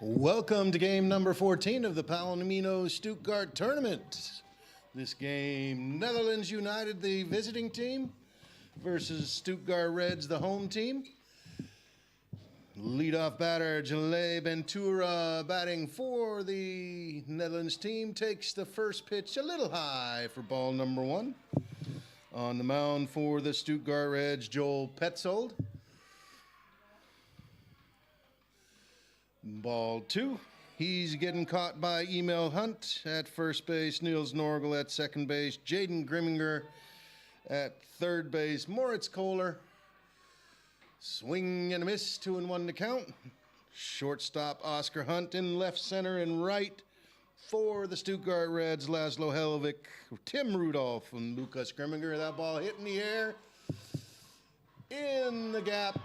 Welcome to game number 14 of the Palomino Stuttgart tournament. This game, Netherlands United, the visiting team, versus Stuttgart Reds, the home team. Leadoff batter, Jalé Ventura, batting for the Netherlands team, takes the first pitch a little high for ball number one. On the mound for the Stuttgart Reds, Joel Petzold. Ball two. He's getting caught by Emil Hunt at first base, Niels Norgel at second base, Jaden Grimminger at third base, Moritz Kohler. Swing and a miss, 2-1 to count. Shortstop Oscar Hunt in left center and right for the Stuttgart Reds, Laszlo Helvik, Tim Rudolph, and Lucas Grimminger. That ball hit in the air, in the gap.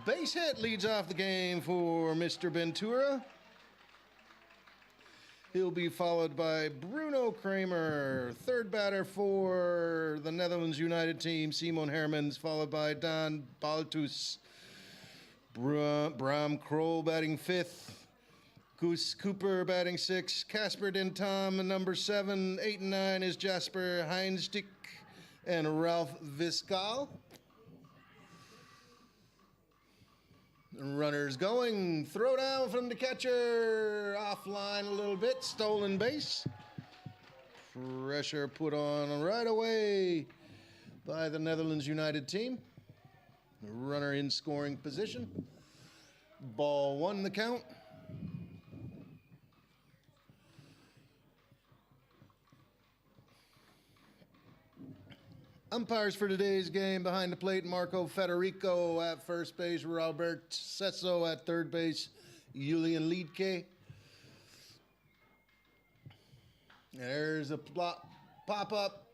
Base hit leads off the game for Mr. Ventura. He'll be followed by Bruno Kramer, third batter for the Netherlands United team, Simon Hermans, followed by Dan Baltus. Bram Krol batting fifth, Goose Cooper batting sixth, Casper Dentam number 7, 8 and 9 is Jasper Heinstick and Ralph Viscal. Runners going, throw down from the catcher, offline a little bit, stolen base. Pressure put on right away by the Netherlands United team. Runner in scoring position. Ball one the count. Umpires for today's game: behind the plate, Marco Federico at first base, Robert Sesso at third base, Julian Liedke. There's a pop-up.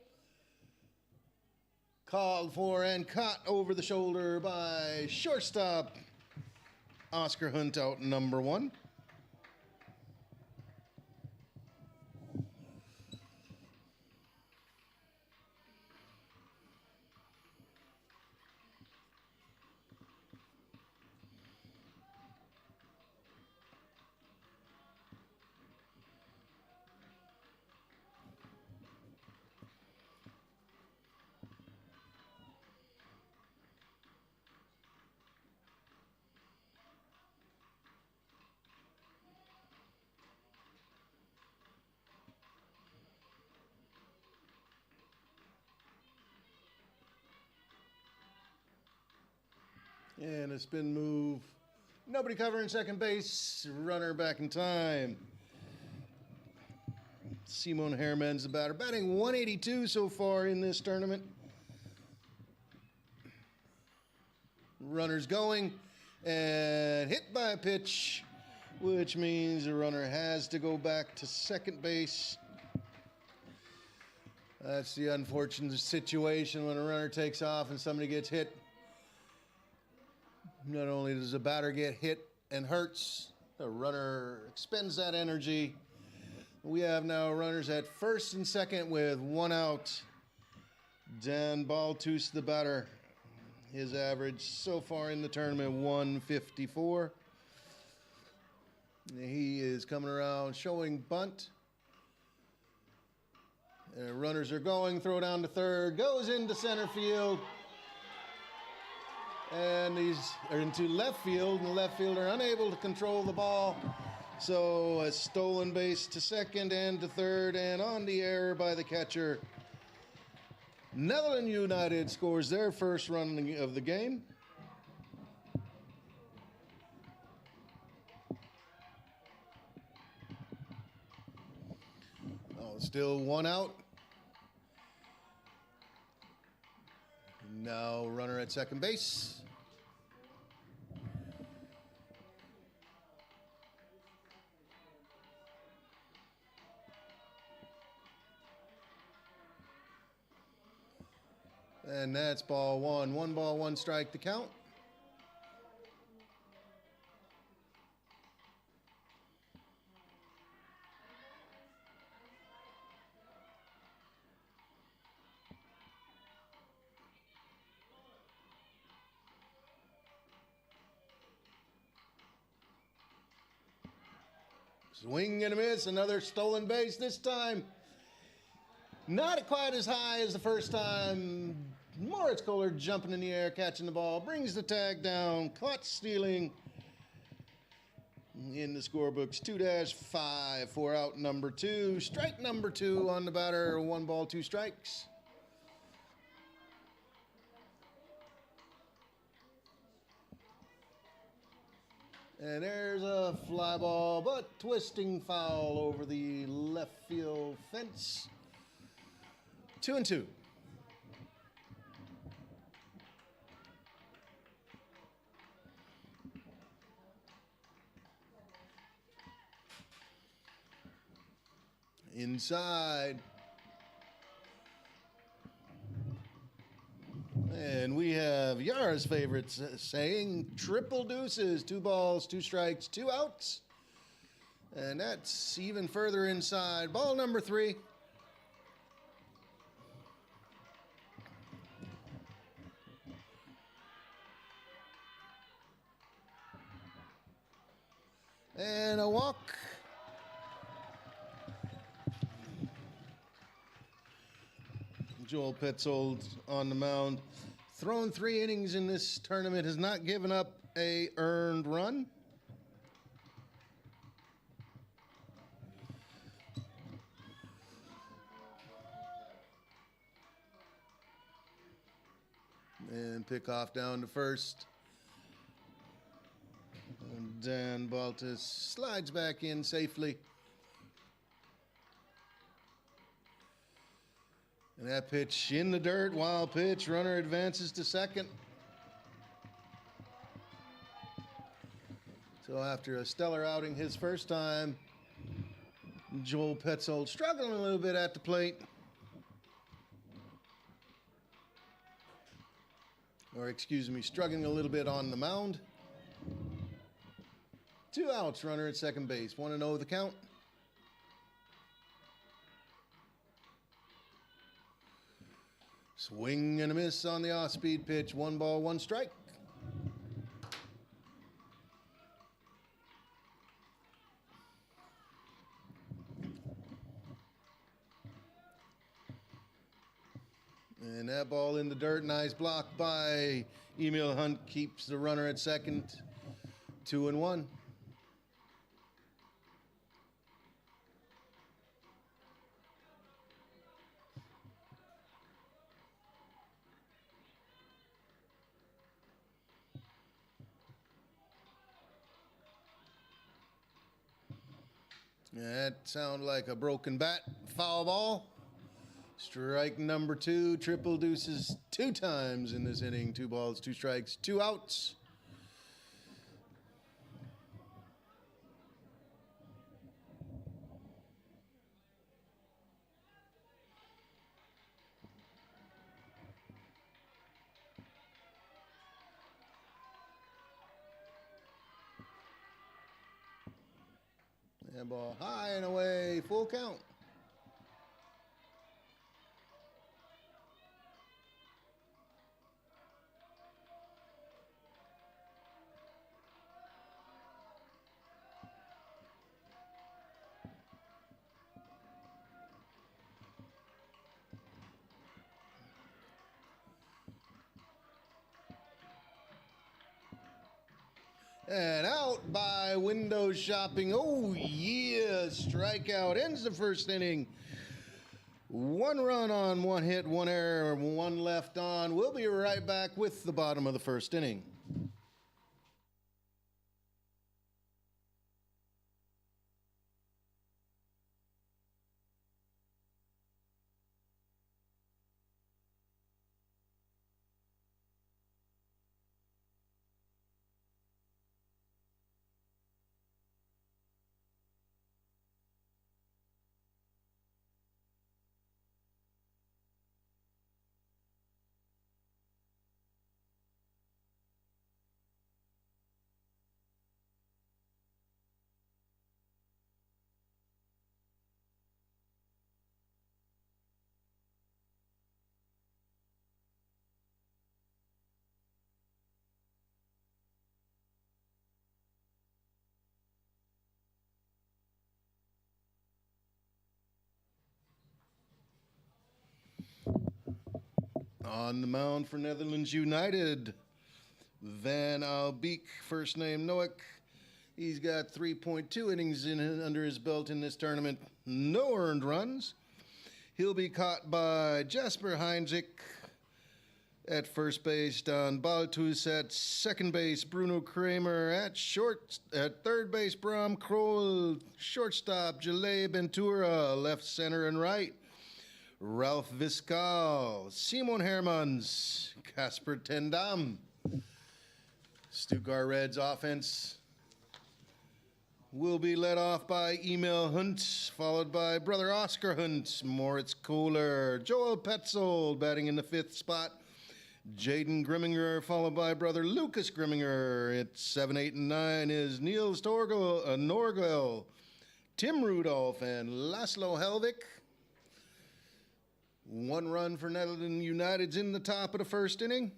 Called for and caught over the shoulder by shortstop Oscar Hunt, out number one. And a spin move. Nobody covering second base. Runner back in time. Simon Hermans, the batter, batting 182 so far in this tournament. Runner's going and hit by a pitch, which means the runner has to go back to second base. That's the unfortunate situation when a runner takes off and somebody gets hit. Not only does the batter get hit and hurts, the runner expends that energy. We have now runners at first and second with one out. Dan Baltus, the batter, his average so far in the tournament, 154. He is coming around showing bunt. And runners are going, throw down to third, goes into center field. And he's into left field, and the left fielder unable to control the ball. So a stolen base to second and to third, and on the error by the catcher. Netherlands United scores their first run of the game. Oh, still one out. Now runner at second base. And that's ball one. 1 ball, 1 strike to count. Swing and a miss. Another stolen base this time. Not quite as high as the first time. Moritz Kohler jumping in the air, catching the ball, brings the tag down, caught stealing. In the scorebooks, 2-5 for out number 2. Strike number 2 on the batter, 1 ball, 2 strikes. And there's a fly ball, but twisting foul over the left field fence. 2-2. Inside. And we have Yara's favorites saying triple deuces, 2 balls, 2 strikes, 2 outs. And that's even further inside. Ball number 3. And a walk. Joel Petzold on the mound. Thrown 3 innings in this tournament, has not given up a earned run. And pickoff down to first. And Dan Baltus slides back in safely. And that pitch in the dirt, wild pitch. Runner advances to second. So after a stellar outing his first time, Joel Petzold struggling a little bit at the plate. Or excuse me, struggling a little bit on the mound. 2 outs, runner at second base. 1-0 the count. Swing and a miss on the off-speed pitch. 1 ball, 1 strike. And that ball in the dirt. Nice block by Emil Hunt. Keeps the runner at second. 2-1. That sounded like a broken bat. Foul ball. Strike number 2. Triple deuces 2 times in this inning. 2 balls, 2 strikes, 2 outs. And ball high and away, full count. And out by window shopping. Oh, yeah. Strikeout. Ends the first inning. 1 run on 1 hit, 1 error, 1 left on. We'll be right back with the bottom of the first inning. On the mound for Netherlands United, Van Albeek, first name Noack. He's got 3.2 innings under his belt in this tournament. No earned runs. He'll be caught by Jasper Heinzig at first base, Don Baltus at second base, Bruno Kramer at third base, Bram Kroll, shortstop, Jalea Ventura, left, center, and right, Ralph Viscal, Simon Hermans, Casper Tendam. Stuttgart Reds offense will be led off by Emil Hunt, followed by brother Oscar Hunt, Moritz Kohler, Joel Petzold batting in the fifth spot, Jaden Grimminger, followed by brother Lucas Grimminger. At 7, 8, and 9 is Niels Norgel, Tim Rudolph, and Laszlo Helvik. 1 run for Netherlands United's in the top of the first inning.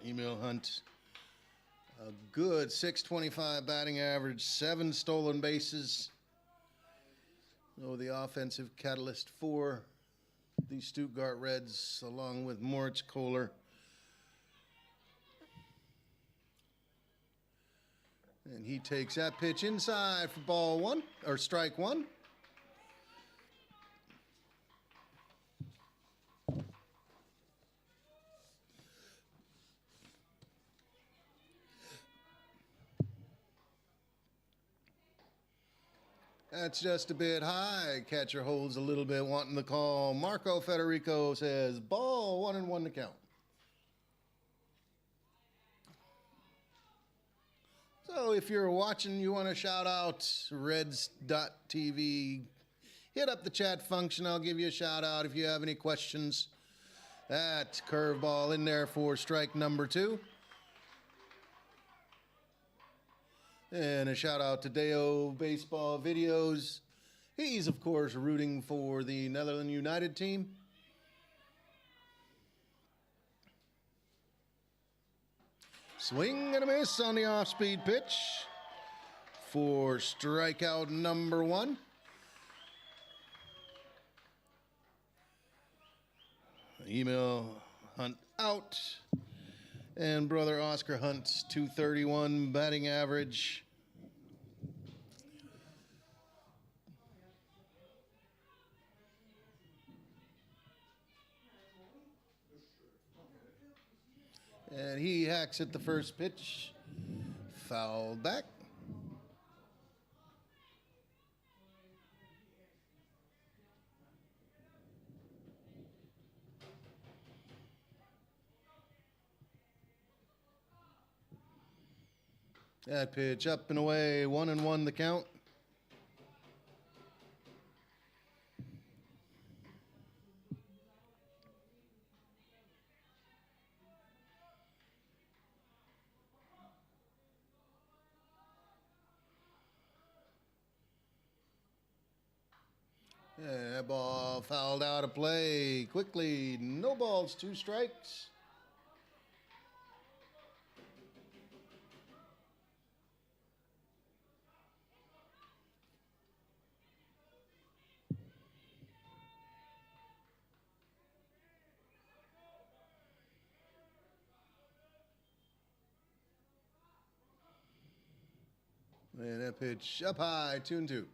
Emil Hunt, a good .625 batting average, 7 stolen bases. Oh, the offensive catalyst for the Stuttgart Reds, along with Moritz Kohler. And he takes that pitch inside for ball 1, or strike 1. That's just a bit high. Catcher holds a little bit, wanting the call. Marco Federico says, ball 1-1 to count. So if you're watching, you want to shout out Reds.tv, hit up the chat function. I'll give you a shout out if you have any questions. That curveball in there for strike number 2. And a shout out to Deo Baseball Videos. He's, of course, rooting for the Netherlands United team. Swing and a miss on the off-speed pitch for strikeout number 1. Emil Hunt out. And brother Oscar Hunt, 231 batting average. And he hacks at the first pitch. Foul back. That pitch up and away, 1-1 the count. Yeah, that ball fouled out of play quickly. No balls, 2 strikes. And that pitch up high, 2-2.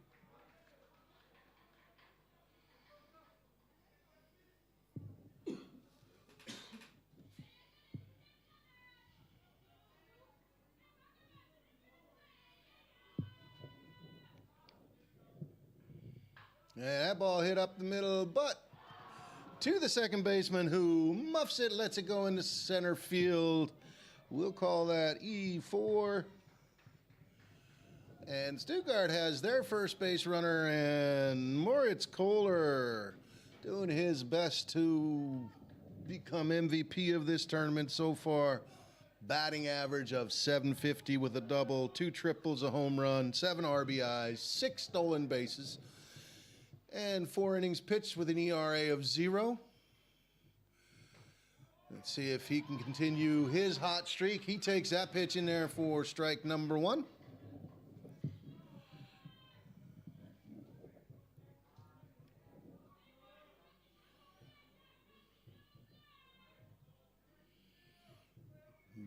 And that ball hit up the middle, but to the second baseman who muffs it, lets it go into center field. We'll call that E4. And Stuttgart has their first base runner, and Moritz Kohler doing his best to become MVP of this tournament so far. Batting average of .750 with a double, 2 triples, a home run, 7 RBIs, 6 stolen bases. and 4 innings pitched with an ERA of 0. Let's see if he can continue his hot streak. He takes that pitch in there for strike number 1.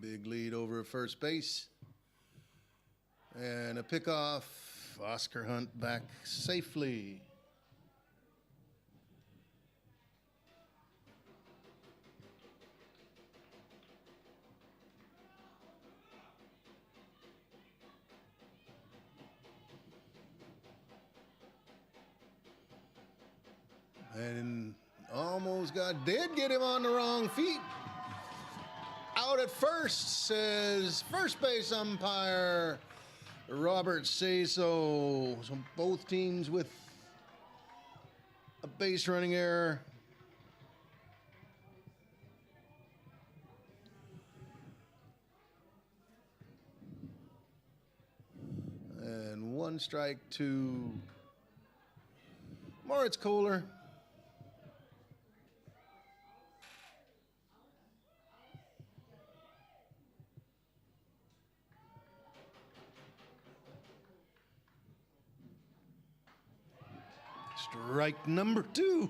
Big lead over at first base. And a pickoff. Oscar Hunt back safely. And almost did get him on the wrong feet. Out at first, says first base umpire Robert says so. So both teams with a base running error. And 1 strike to Moritz Kohler. Strike number 2.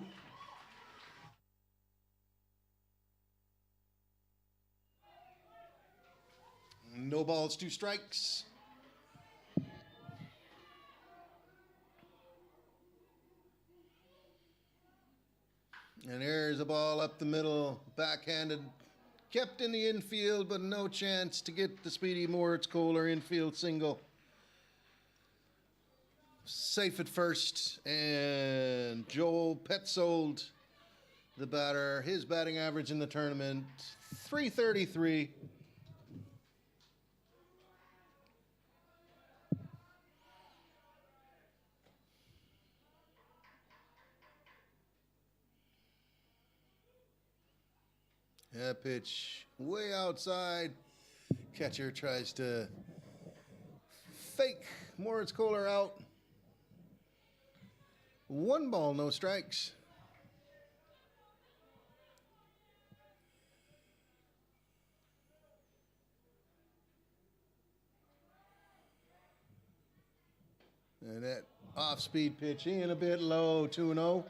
No balls, 2 strikes. And there's a ball up the middle, backhanded, kept in the infield, but no chance to get the speedy Moritz Kohler infield single. Safe at first, and Joel Petzold, the batter, his batting average in the tournament, .333. That pitch way outside. Catcher tries to fake Moritz Kohler out. 1 ball, no strikes. And that off-speed pitch in a bit low, 2-0.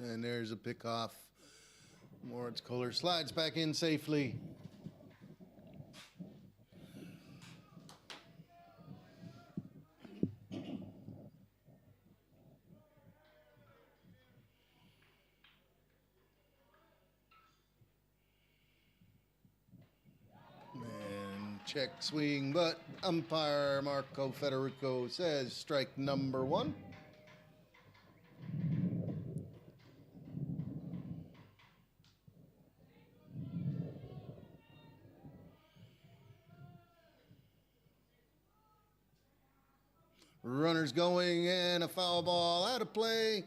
And there's a pickoff. Moritz Kohler slides back in safely. And check swing, but umpire Marco Federico says strike number 1. Runners going and a foul ball out of play.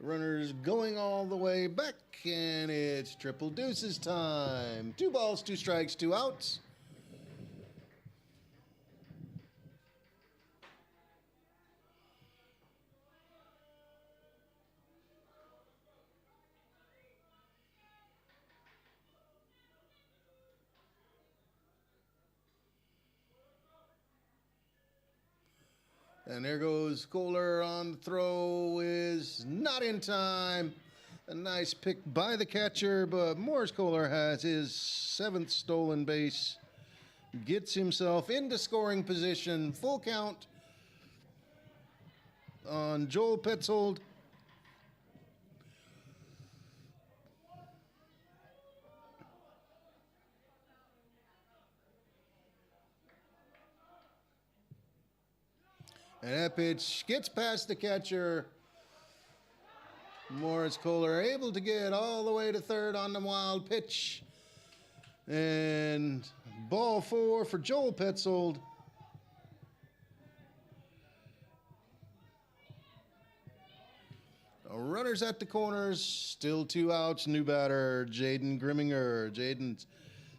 Runners going all the way back, and it's triple deuces time. 2 balls, 2 strikes, 2 outs. And there goes Kohler on the throw, is not in time. A nice pick by the catcher, but Moritz Kohler has his 7th stolen base. Gets himself into scoring position. Full count on Joel Petzold. And that pitch gets past the catcher. Moritz Kohler able to get all the way to third on the wild pitch. And ball 4 for Joel Petzold. Runners at the corners, still 2 outs. New batter, Jaden Grimminger. Jaden's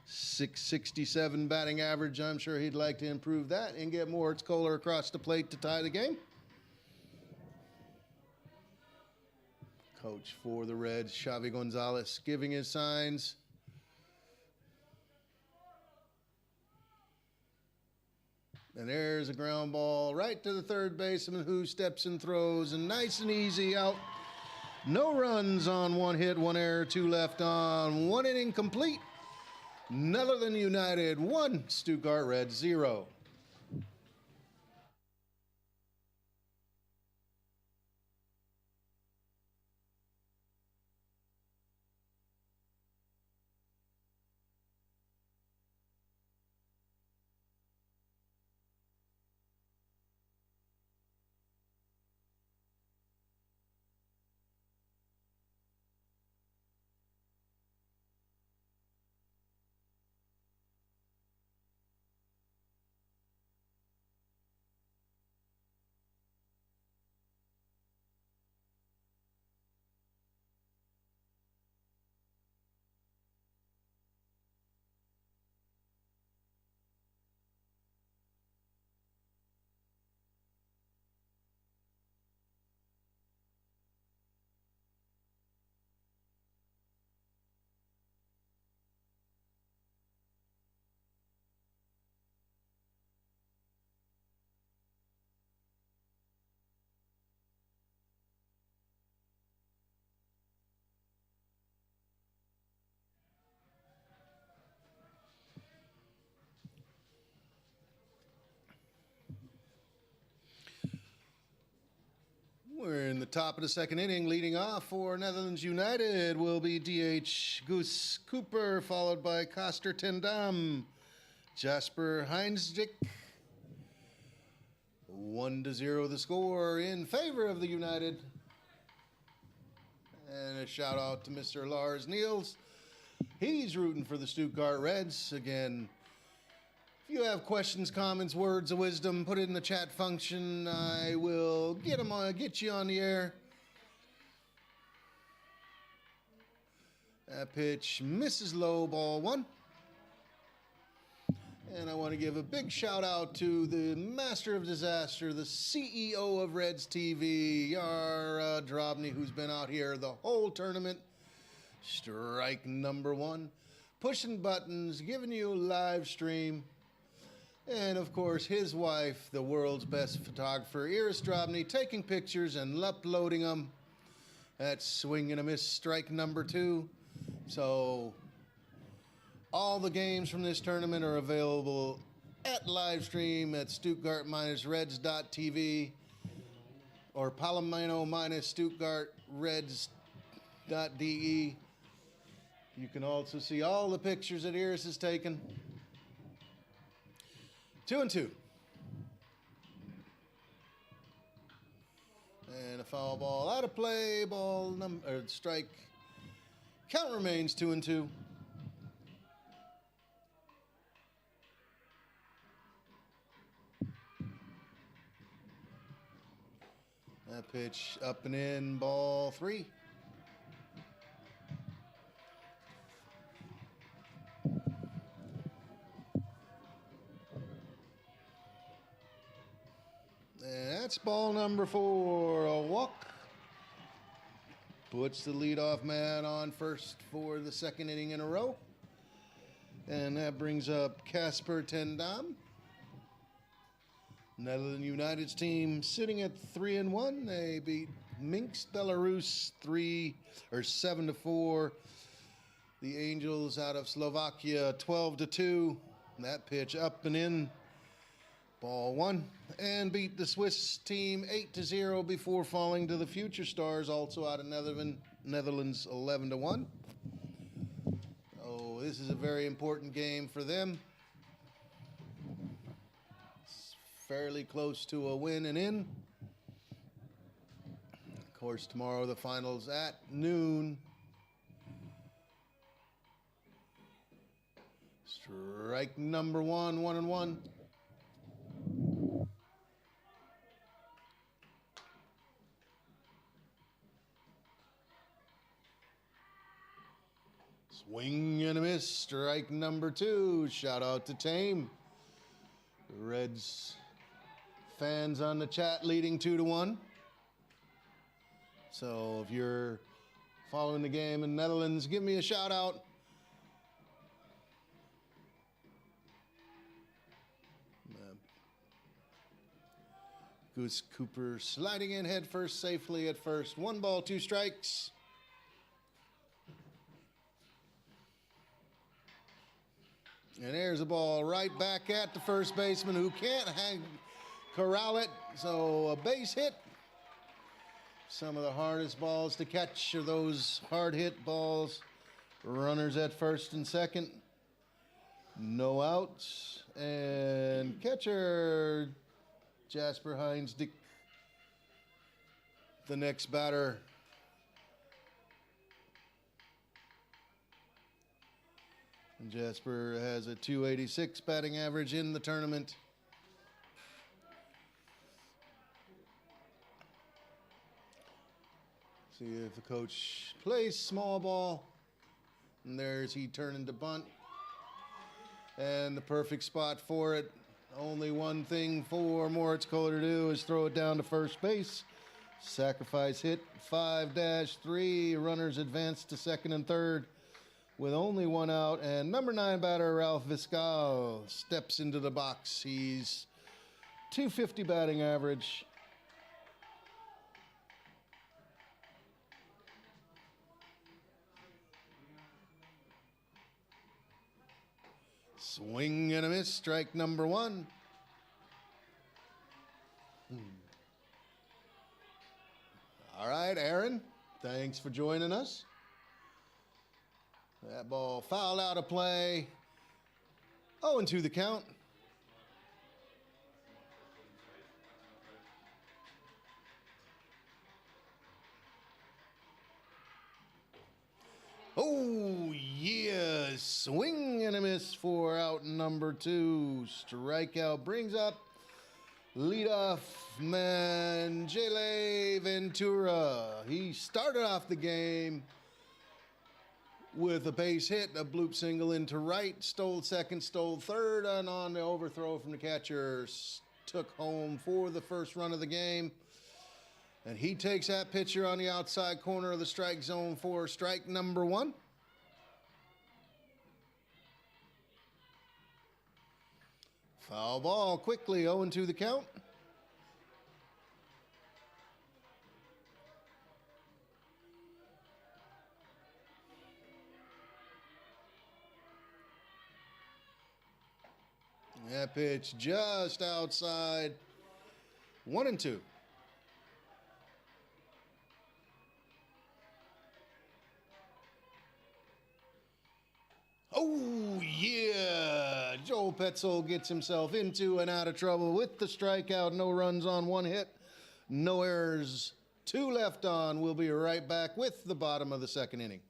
667 batting average. I'm sure he'd like to improve that and get Moritz Kohler across the plate to tie the game. Coach for the Reds, Xavi Gonzalez, giving his signs. And there's a ground ball right to the third baseman, who steps and throws, and nice and easy out. No runs on 1 hit, 1 error, 2 left on. 1 inning complete. Netherlands United 1, Stuttgart Reds 0. We're in the top of the second inning. Leading off for Netherlands United will be DH Goose Cooper, followed by Koster Tendam, Jasper Heinsdick. 1-0 the score in favor of the United. And a shout out to Mr. Lars Niels. He's rooting for the Stuttgart Reds. Again, if you have questions, comments, words of wisdom, put it in the chat function. I will get you on the air. That pitch misses low, ball 1. And I want to give a big shout out to the master of disaster, the CEO of Reds TV, Yara Drobny, who's been out here the whole tournament. Strike number 1. Pushing buttons, giving you a live stream. And, of course, his wife, the world's best photographer, Iris Drobny, taking pictures and uploading them. That's swing and a miss, strike number 2. So all the games from this tournament are available at live stream at Stuttgart-Reds.tv or Palomino-Stuttgart-Reds.de. You can also see all the pictures that Iris has taken. 2-2. And a foul ball out of play, strike. Count remains 2-2. That pitch up and in, ball 3. And that's ball number 4, a walk. Puts the leadoff man on first for the second inning in a row. And that brings up Casper Tendam. Netherlands United's team sitting at 3-1. They beat Minsk Belarus 7-4. The Angels out of Slovakia 12-2. That pitch up and in, ball 1. And beat the Swiss team 8-0 before falling to the Future Stars, also out of Netherlands 11-1. Oh, this is a very important game for them. It's fairly close to a win and in. Of course, tomorrow the finals at noon. Strike number 1, 1-1. Swing and a miss. Strike number 2. Shout out to Tame. Reds fans on the chat leading 2-1. So if you're following the game in the Netherlands, give me a shout out. Goose Cooper sliding in head first safely at first. 1 ball, 2 strikes. And there's a ball right back at the first baseman who can't corral it. So a base hit. Some of the hardest balls to catch are those hard hit balls. Runners at first and second. No outs. And catcher Jasper Hines, the next batter. And Jasper has a .286 batting average in the tournament. See if the coach plays small ball. And there's he turning to bunt. And the perfect spot for it. Only one thing for Moritz Kohler to do is throw it down to first base. Sacrifice hit 5-3. Runners advance to second and third with only 1 out. And number 9 batter Ralph Viscal steps into the box. He's .250 batting average. Swing and a miss. Strike number 1. All right, Aaron, thanks for joining us. That ball fouled out of play. 0-2 the count. Oh, yeah. Swing and a miss for out number 2. Strikeout brings up leadoff man Jele Ventura. He started off the game with a base hit, a bloop single into right, stole second, stole third, and on the overthrow from the catcher, took home for the first run of the game. And he takes that pitcher on the outside corner of the strike zone for strike number 1. Foul ball quickly, 0-2 the count. That pitch just outside. 1-2. Oh, yeah. Joel Petzold gets himself into and out of trouble with the strikeout. No runs on 1 hit. No errors. 2 left on. We'll be right back with the bottom of the second inning.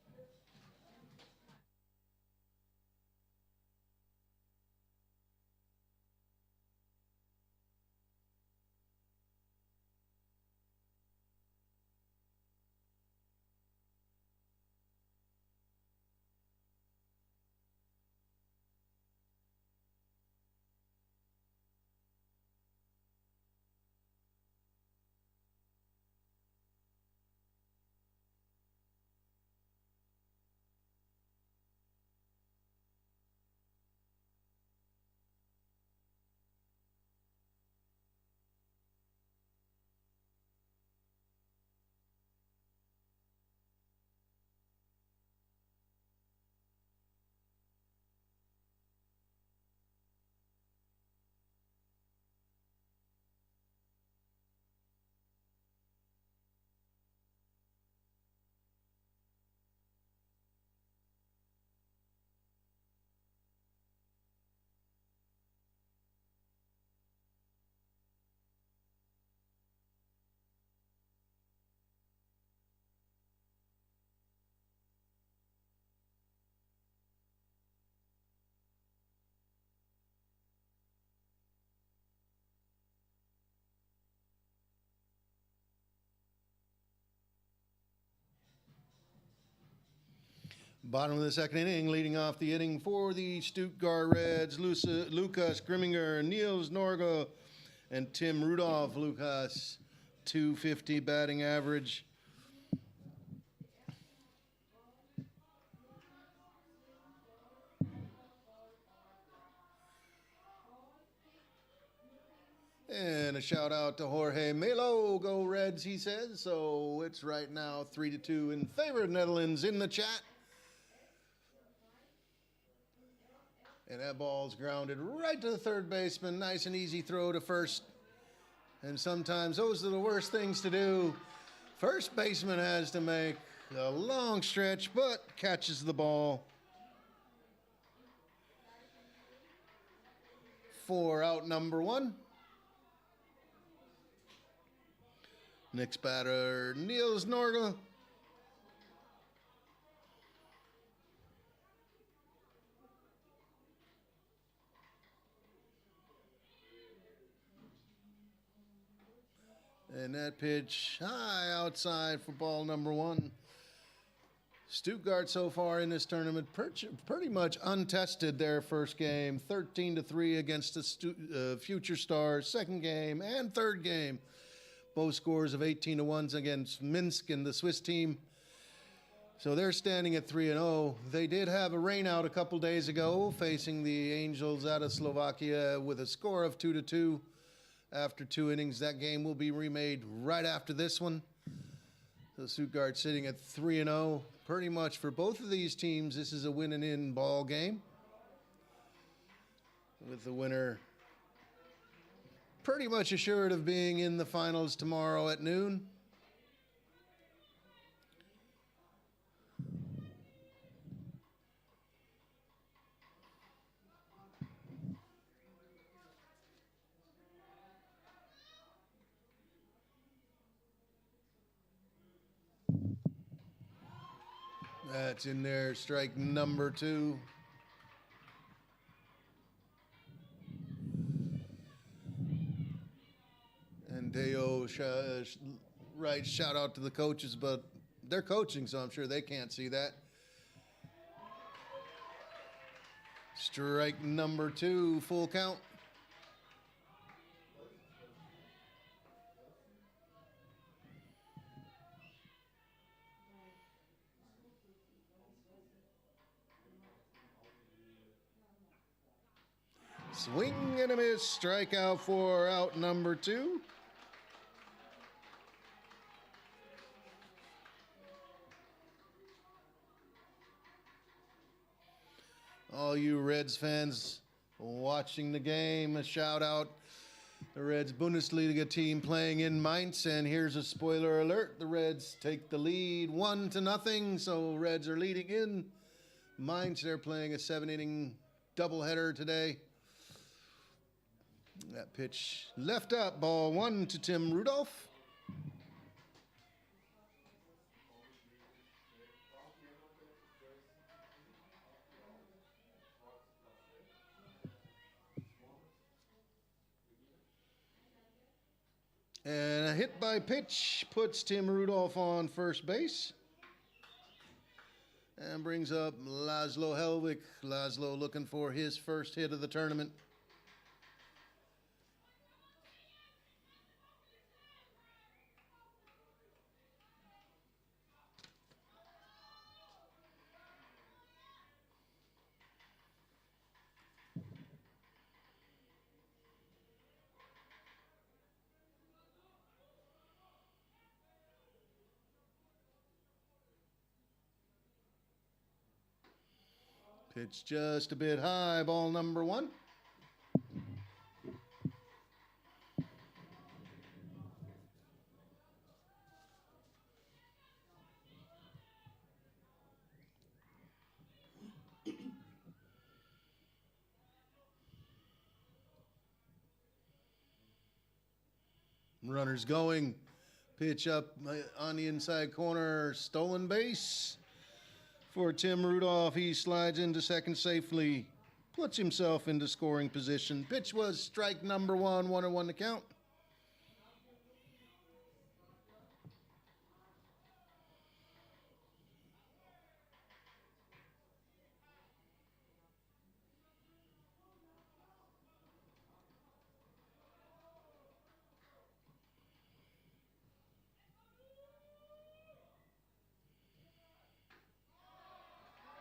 Bottom of the second inning, leading off the inning for the Stuttgart Reds, Lucas Grimminger, Niels Norge, and Tim Rudolph. Lucas, .250 batting average. And a shout out to Jorge Melo. Go Reds, he says. So it's right now 3-2 in favor of Netherlands in the chat. And that ball's grounded right to the third baseman. Nice and easy throw to first. And sometimes those are the worst things to do. First baseman has to make a long stretch, but catches the ball. For out number one. Next batter, Niels Norge. And that pitch high outside for ball number one. Stuttgart so far in this tournament pretty much untested their first game. 13-3 against the Future Stars. Second game and third game. Both scores of 18-1 against Minsk and the Swiss team. So they're standing at 3-0. They did have a rainout a couple days ago facing the Angels out of Slovakia with a score of 2-2. After 2 innings, that game will be remade right after this one. So Stuttgart sitting at 3-0. Pretty much for both of these teams, this is a win and in ball game. With the winner pretty much assured of being in the finals tomorrow at noon. That's in there, strike number 2. And Deo writes shout out to the coaches, but they're coaching, so I'm sure they can't see that. Strike number 2, full count. Swing and a miss, strikeout for out number 2. All you Reds fans watching the game, a shout out. The Reds Bundesliga team playing in Mainz, and here's a spoiler alert. The Reds take the lead 1-0, so Reds are leading in Mainz. They're playing a 7-inning doubleheader today. That pitch left up, ball 1 to Tim Rudolph. And a hit by pitch puts Tim Rudolph on first base. And brings up Laszlo Helwig. Laszlo looking for his first hit of the tournament. Pitch just a bit high, ball number 1. Runners going. Pitch up on the inside corner, stolen base. For Tim Rudolph, he slides into second safely, puts himself into scoring position. Pitch was strike number 1, 1-1 to count.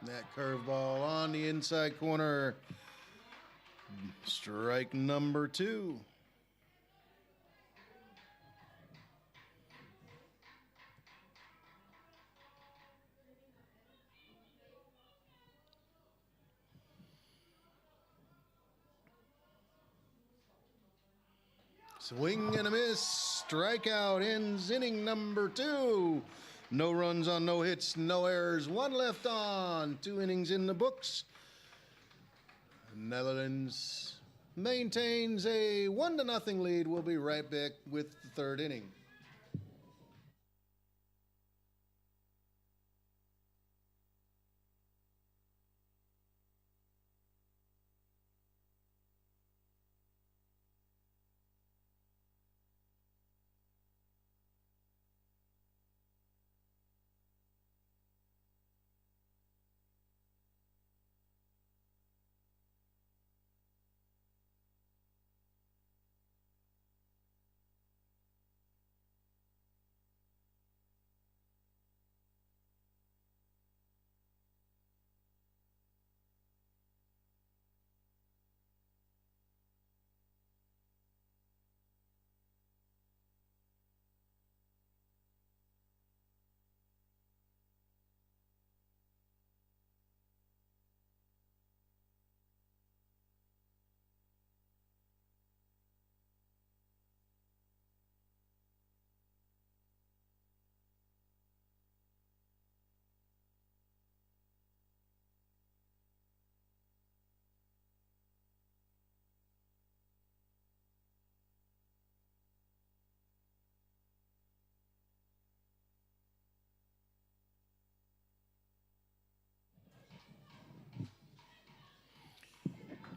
That curveball on the inside corner. Strike number 2. Swing and a miss. Strikeout ends inning number 2. No runs on no hits, no errors, 1 left on. 2 innings in the books. Netherlands maintains a 1-0 lead. We'll be right back with the 3rd inning.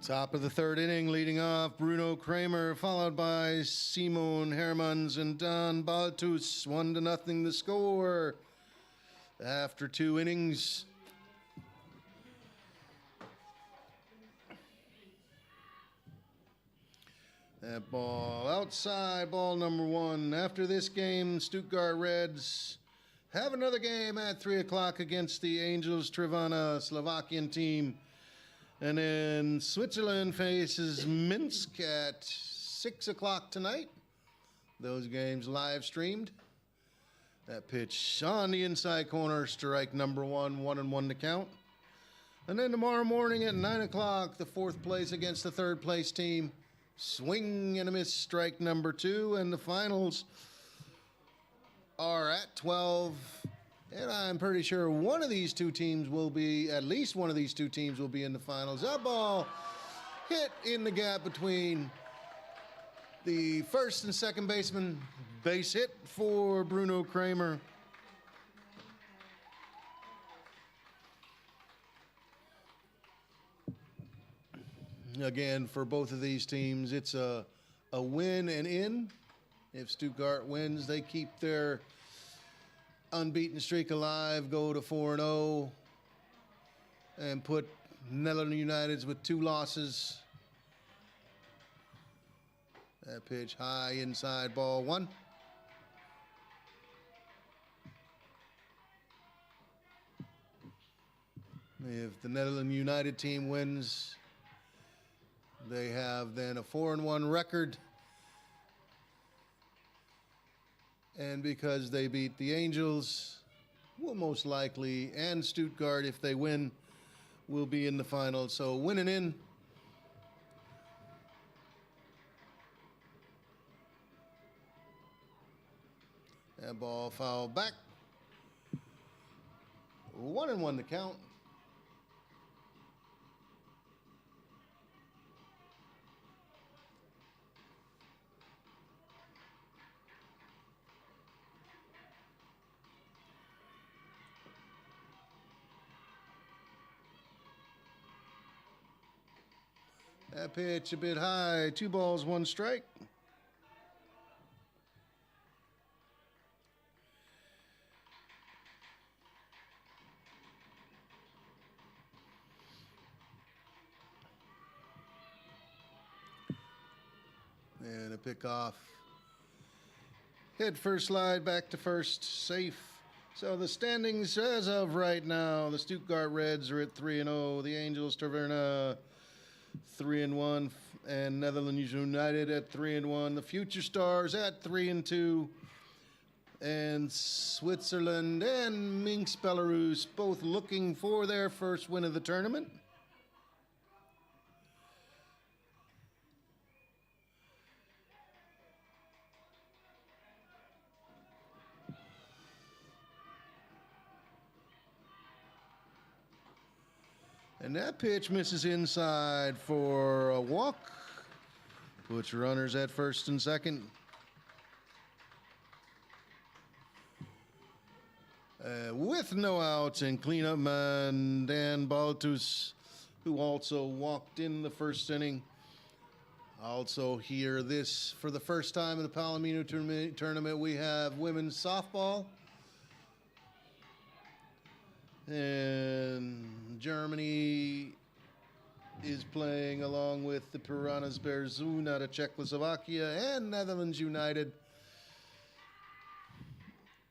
Top of the 3rd inning, leading off Bruno Kramer, followed by Simon Hermans and Don Baltus. 1-0 the score after 2 innings. That ball outside, ball number 1. After this game, Stuttgart Reds have another game at 3 o'clock against the Angels Trivana Slovakian team. And then Switzerland faces Minsk at 6 o'clock tonight. Those games live streamed. That pitch on the inside corner, strike number 1, 1-1 to count. And then tomorrow morning at 9 o'clock, the 4th place against the 3rd place team. Swing and a miss, strike number 2. And the finals are at 12. And I'm pretty sure one of these 2 teams will be, at least one of these 2 teams will be in the finals. That ball hit in the gap between the 1st and 2nd baseman. Base hit for Bruno Kramer. Again, for both of these teams, it's a win and in. If Stuttgart wins, they keep their unbeaten streak alive, go to 4-0, and put Netherlands Uniteds with 2 losses. That pitch high inside, ball 1. If the Netherlands United team wins, they have then a 4-1 record. And because they beat the Angels, will most likely, and Stuttgart, if they win, will be in the final. So winning in. That ball fouled back. 1-1 to count. That pitch a bit high, 2 balls, 1 strike. And a pickoff. Head first slide back to first, safe. So the standings as of right now, the Stuttgart Reds are at 3-0, the Angels Taverna 3-1, and Netherlands United at 3-1. The Future Stars at 3-2, and Switzerland and Minsk Belarus both looking for their first win of the tournament. And that pitch misses inside for a walk, puts runners at first and second. With no outs and cleanup man Dan Baltus, who also walked in the first inning. Also here, this for the first time in the Palomino tournament, we have women's softball. And Germany is playing along with the Piranhas Berzun out of Czechoslovakia and Netherlands United.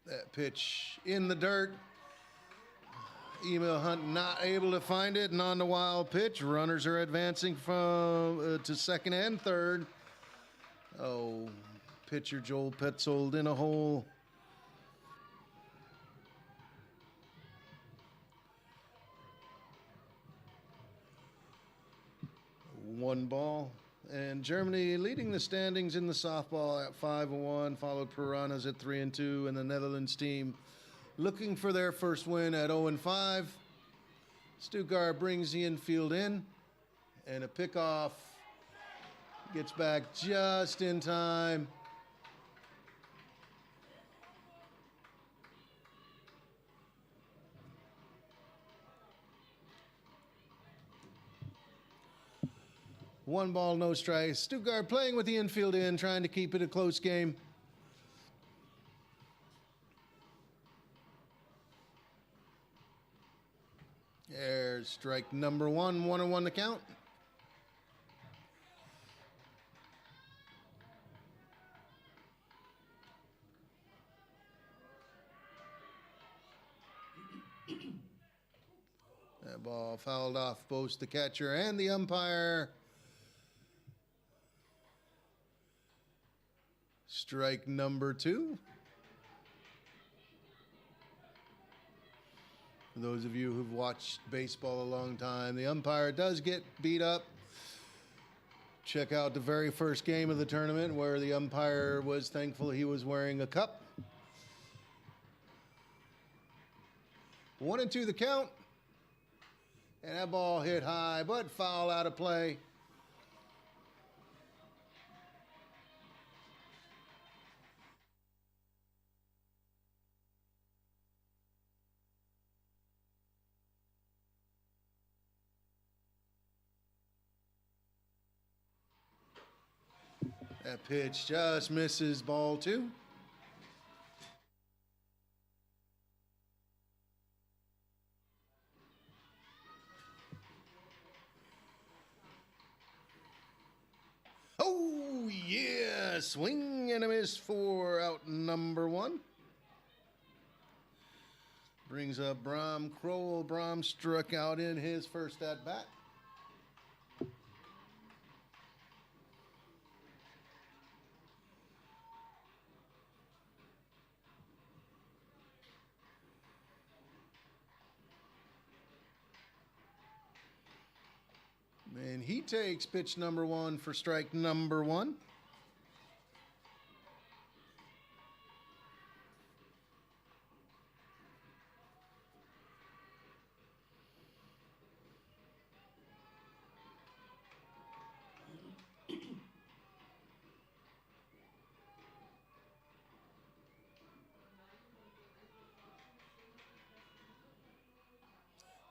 That pitch in the dirt. Emil Hunt not able to find it, and on the wild pitch, runners are advancing from to second and third. Oh, pitcher Joel Petzold in a hole. One ball, and Germany leading the standings in the softball at 5-1, followed Piranhas at 3-2, and the Netherlands team looking for their first win at 0-5. Stuttgart brings the infield in, and a pickoff gets back just in time. One ball, no strikes. Stuttgart playing with the infield in, trying to keep it a close game. There's strike number one, 1-1 to count. That ball fouled off both the catcher and the umpire. Strike number 2. For those of you who've watched baseball a long time, the umpire does get beat up. Check out the very first game of the tournament where the umpire was thankful he was wearing a cup. 1-2 the count. And that ball hit high, but foul out of play. That pitch just misses, ball 2. Oh, yeah, swing and a miss for out number 1. Brings up Bram Kroll. Bram struck out in his first at-bat. And he takes pitch number 1 for strike number 1.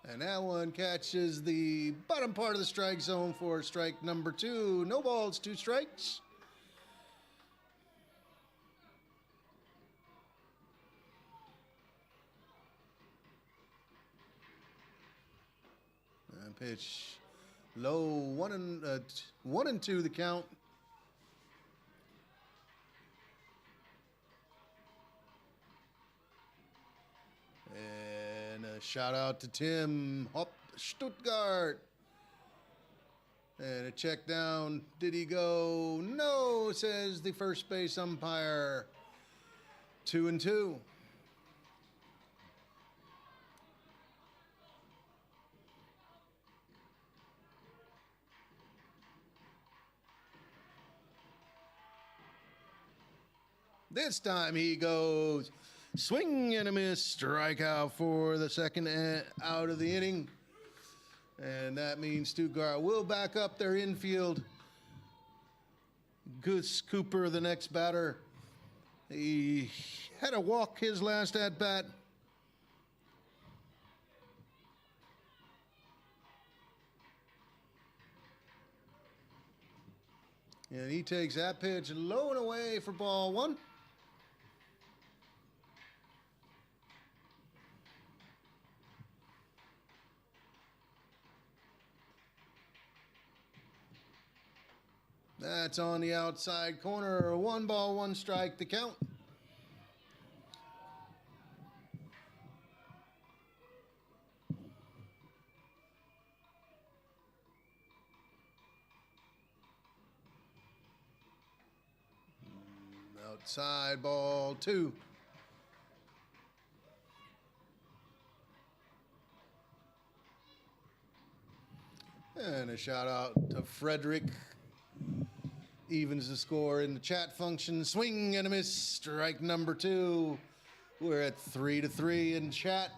And that one catches the bottom part of the strike zone for strike number 2. No balls, 2 strikes. And pitch low, 1-2 the count. shout out to Tim Hopp, Stuttgart. And a check down. Did he go? No, says the first base umpire. 2-2. This time he goes swing and a miss, strikeout for the second out of the inning. And that means Stuttgart will back up their infield. Goose Cooper, the next batter. He had a walk his last at bat. And he takes that pitch low and away for ball one. That's on the outside corner. 1 ball, 1 strike to count. Outside ball 2. And a shout out to Frederick. Evens the score in the chat function. Swing and a miss. Strike number 2. We're at 3-3 in chat.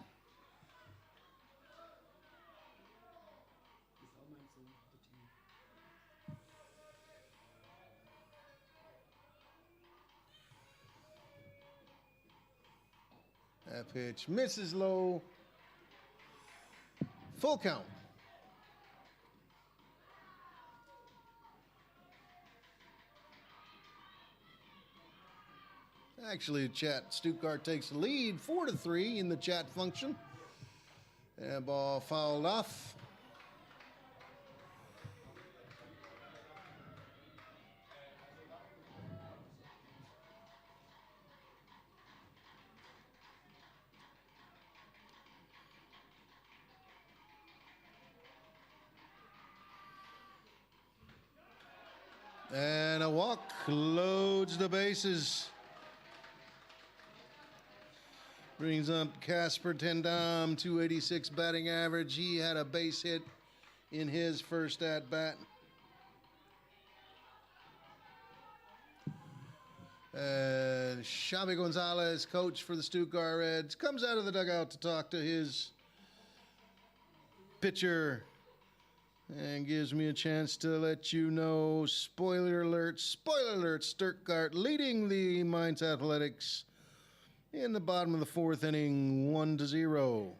That pitch misses low. Full count. Actually, chat, Stuttgart takes the lead 4-3 in the chat function. And ball fouled off. And a walk loads the bases. Brings up Casper Tendam, 286 batting average. He had a base hit in his first at bat. And Xavi Gonzalez, coach for the Stuttgart Reds, comes out of the dugout to talk to his pitcher and gives me a chance to let you know, spoiler alert, Stuttgart leading the Mainz Athletics in the bottom of the 4th inning, 1-0.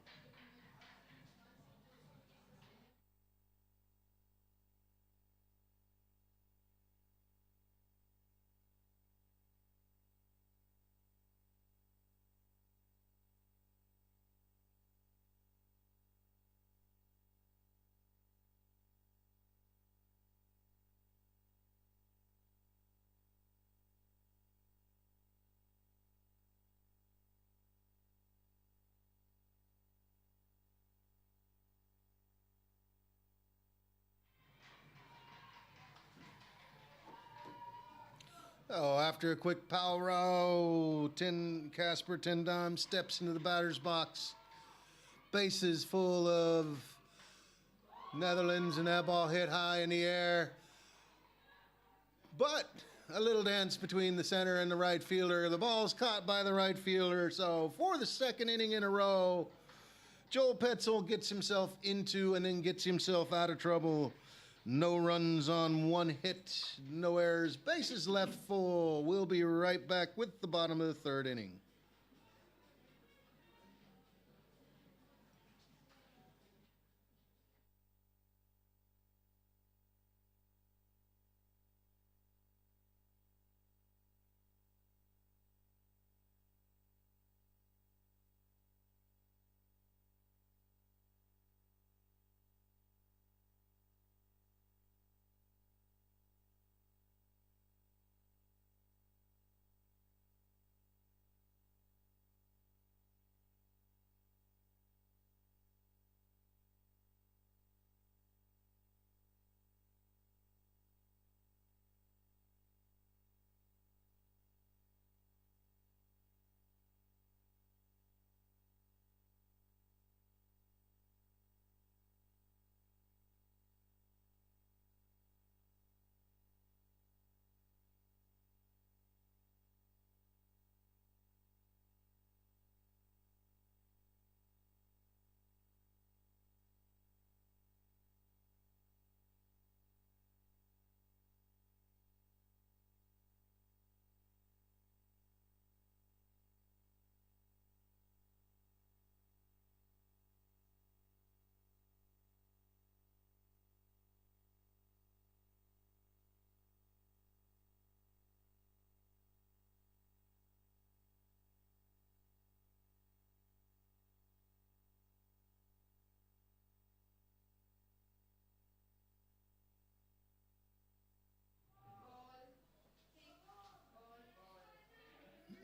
Oh, after a quick power row, Casper Tendam steps into the batter's box. Bases full of Netherlands, and that ball hit high in the air. But a little dance between the center and the right fielder. The ball's caught by the right fielder. So for the second inning in a row, Joel Petzel gets himself into and then gets himself out of trouble. No runs on 1 hit, no errors, bases left full. We'll be right back with the bottom of the 3rd inning.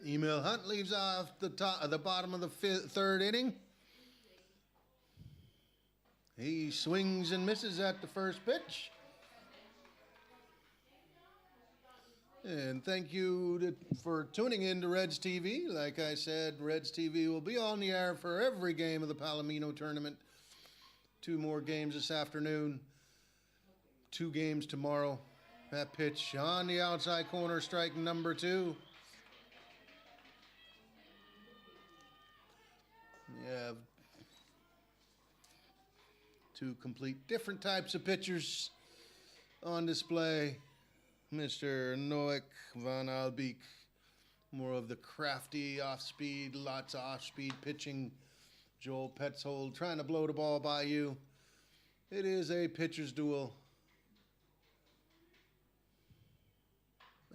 Emil Hunt leaves off the bottom of the third inning. He swings and misses at the first pitch. And thank you for tuning in to Reds TV. Like I said, Reds TV will be on the air for every game of the Palomino tournament. 2 more games this afternoon. 2 games tomorrow. That pitch on the outside corner, strike number 2. You have 2 complete different types of pitchers on display. Mr. Noek van Albeek, more of the crafty off-speed, lots of off-speed pitching. Joel Petzold trying to blow the ball by you. It is a pitcher's duel.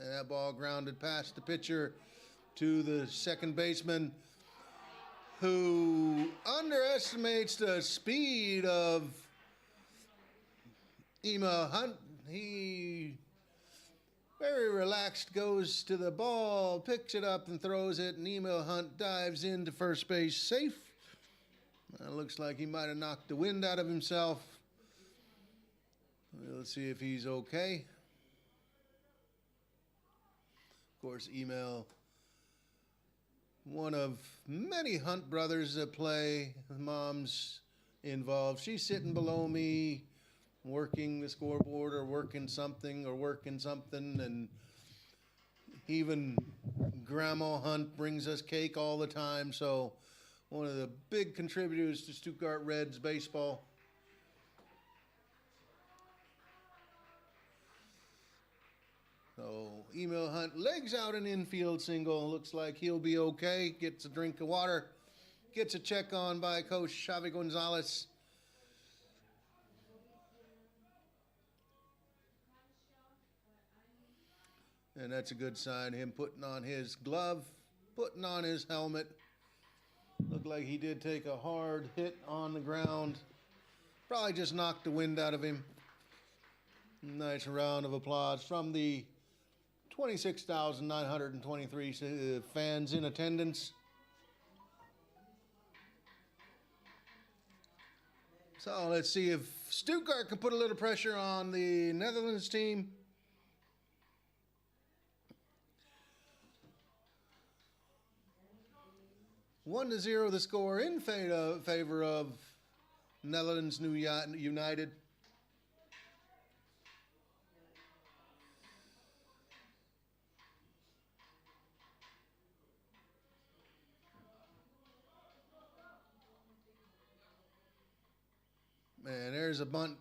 And that ball grounded past the pitcher to the second baseman, who underestimates the speed of Emil Hunt. He very relaxed, goes to the ball, picks it up and throws it, and Emil Hunt dives into first base safe. Looks like he might have knocked the wind out of himself. Let's see if he's okay. Of course, Emil, one of many Hunt brothers that play. Mom's involved. She's sitting below me, working the scoreboard or working something, and even Grandma Hunt brings us cake all the time. So one of the big contributors to Stuttgart Reds baseball. So Emil Hunt legs out an infield single. Looks like he'll be okay. Gets a drink of water. Gets a check on by Coach Xavi Gonzalez. And that's a good sign. Him putting on his glove, putting on his helmet. Looked like he did take a hard hit on the ground. Probably just knocked the wind out of him. Nice round of applause from the 26,923 fans in attendance. So let's see if Stuttgart can put a little pressure on the Netherlands team. One to 0 the score in favor of Netherlands New United. And there's a bunt.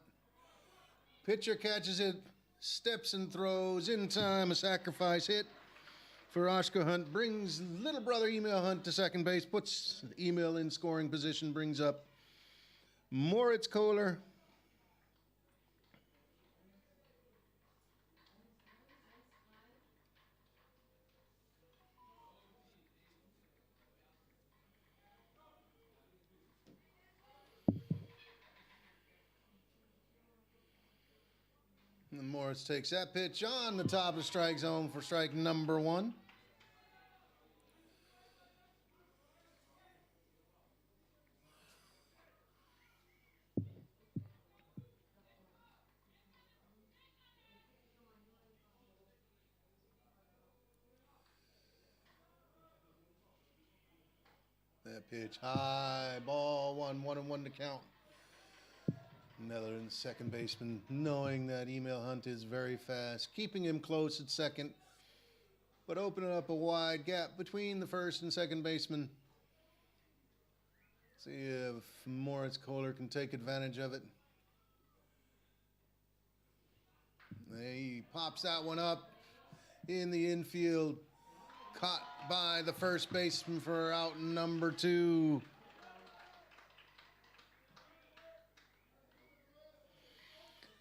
Pitcher catches it, steps and throws in time. A sacrifice hit for Oscar Hunt. Brings little brother Emil Hunt to second base. Puts Emil in scoring position. Brings up Moritz Kohler. And Morris takes that pitch on the top of the strike zone for strike number 1. That pitch high, ball 1-1 to count. Netherlands second baseman, knowing that Emil Hunt is very fast, keeping him close at second, but opening up a wide gap between the first and second baseman. See if Moritz Kohler can take advantage of it. He pops that one up in the infield, caught by the first baseman for out number 2.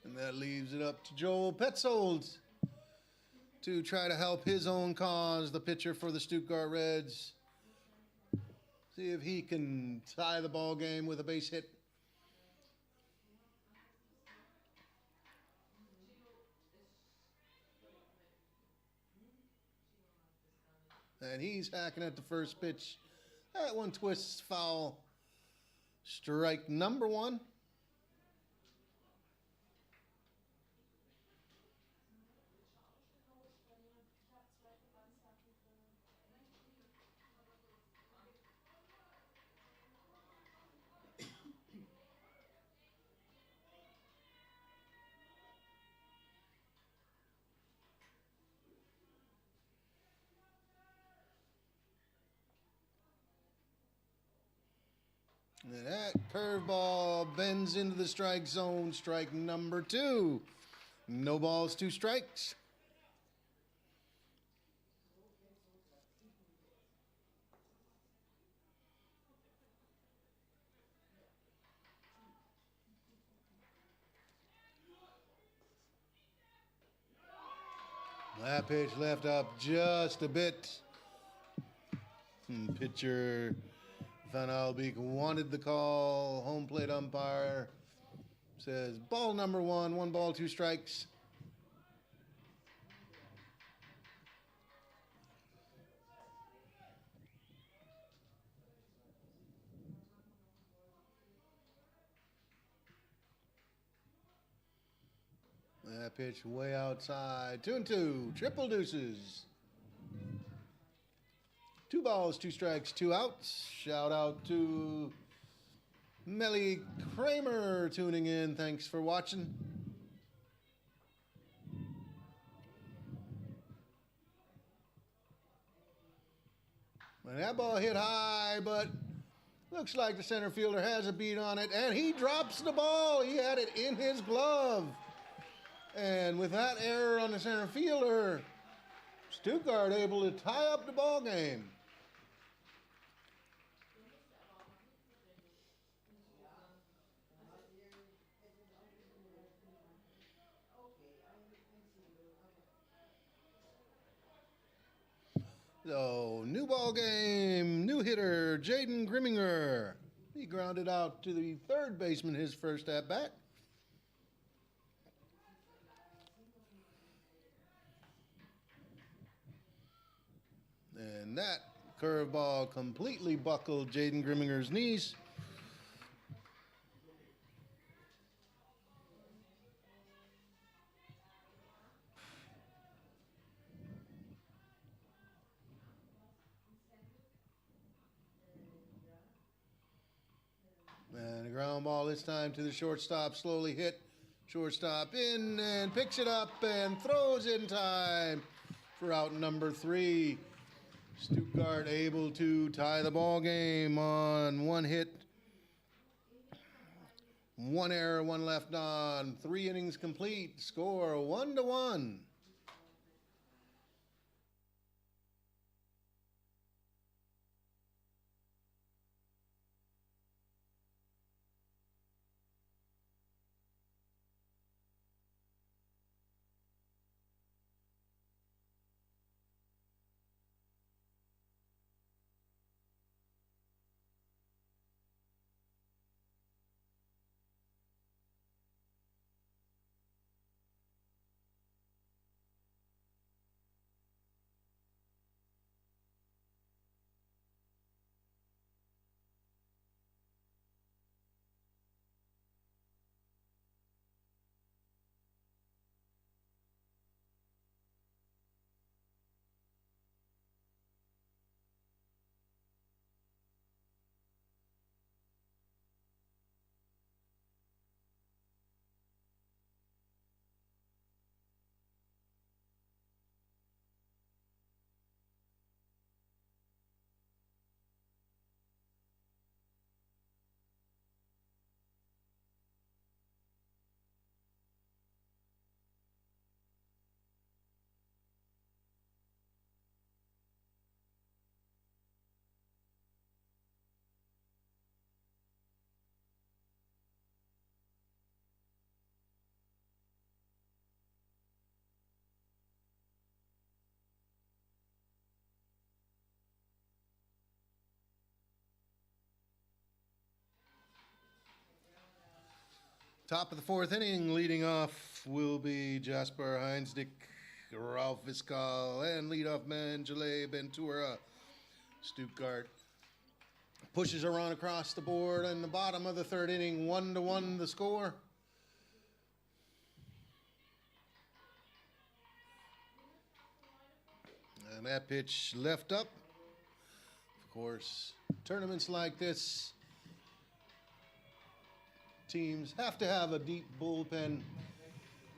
And that leaves it up to Joel Petzold to try to help his own cause, the pitcher for the Stuttgart Reds. See if he can tie the ball game with a base hit. And he's hacking at the first pitch. That one twists foul. Strike number one. And that curveball bends into the strike zone. Strike number two. No balls, two strikes. That pitch left up just a bit. Pitcher Van Albeek wanted the call. Home plate umpire says ball number one ball, two strikes. That pitch way outside. 2-2. Triple deuces. 2 balls, 2 strikes, 2 outs. Shout out to Melly Kramer tuning in. Thanks for watching. And that ball hit high, but looks like the center fielder has a beat on it, and he drops the ball. He had it in his glove. And with that error on the center fielder, Stuttgart able to tie up the ball game. So, new ball game, new hitter, Jaden Grimminger. He grounded out to the third baseman his first at bat. And that curveball completely buckled Jaden Grimminger's knees. And a ground ball this time to the shortstop, slowly hit. Shortstop in and picks it up and throws in time for out number 3. Stuttgart able to tie the ball game on 1 hit, 1 error, 1 left on. 3 innings complete. Score 1-1. Top of the 4th inning, leading off will be Jasper Heinsdick Ralph Viscal, and leadoff man Jalea Ventura. Stuttgart pushes a run across the board in the bottom of the third inning, 1-1 the score. And that pitch left up. Of course, tournaments like this, teams have to have a deep bullpen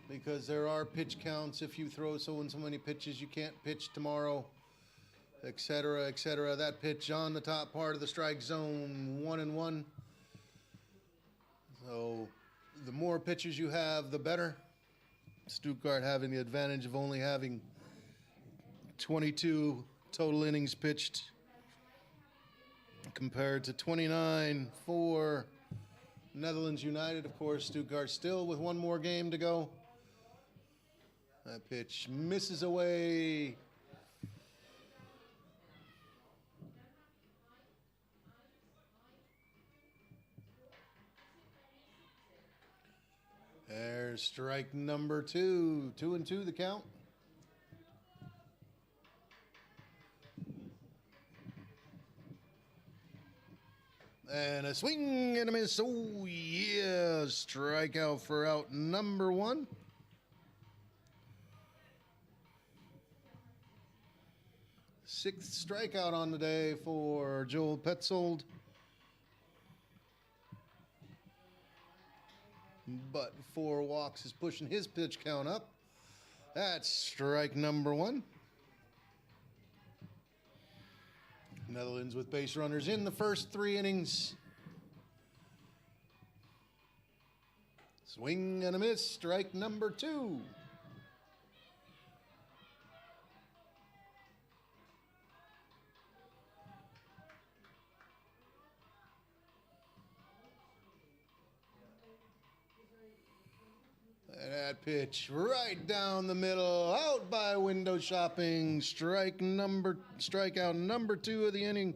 because there are pitch counts. If you throw so and so many pitches, you can't pitch tomorrow, etc., etc. That pitch on the top part of the strike zone, 1-1. So the more pitches you have, the better. Stuttgart having the advantage of only having 22 total innings pitched compared to 29 for Netherlands United. Of course, Stuttgart still with one more game to go. That pitch misses away. There's strike number 2. 2-2 the count. And a swing and a miss. Oh, yeah. Strikeout for out number 1. Sixth strikeout on the day for Joel Petzold. But 4 walks is pushing his pitch count up. That's strike number 1. Netherlands with base runners in the first 3 innings. Swing and a miss, strike number 2. And that pitch right down the middle, out by window shopping. Strikeout number 2 of the inning.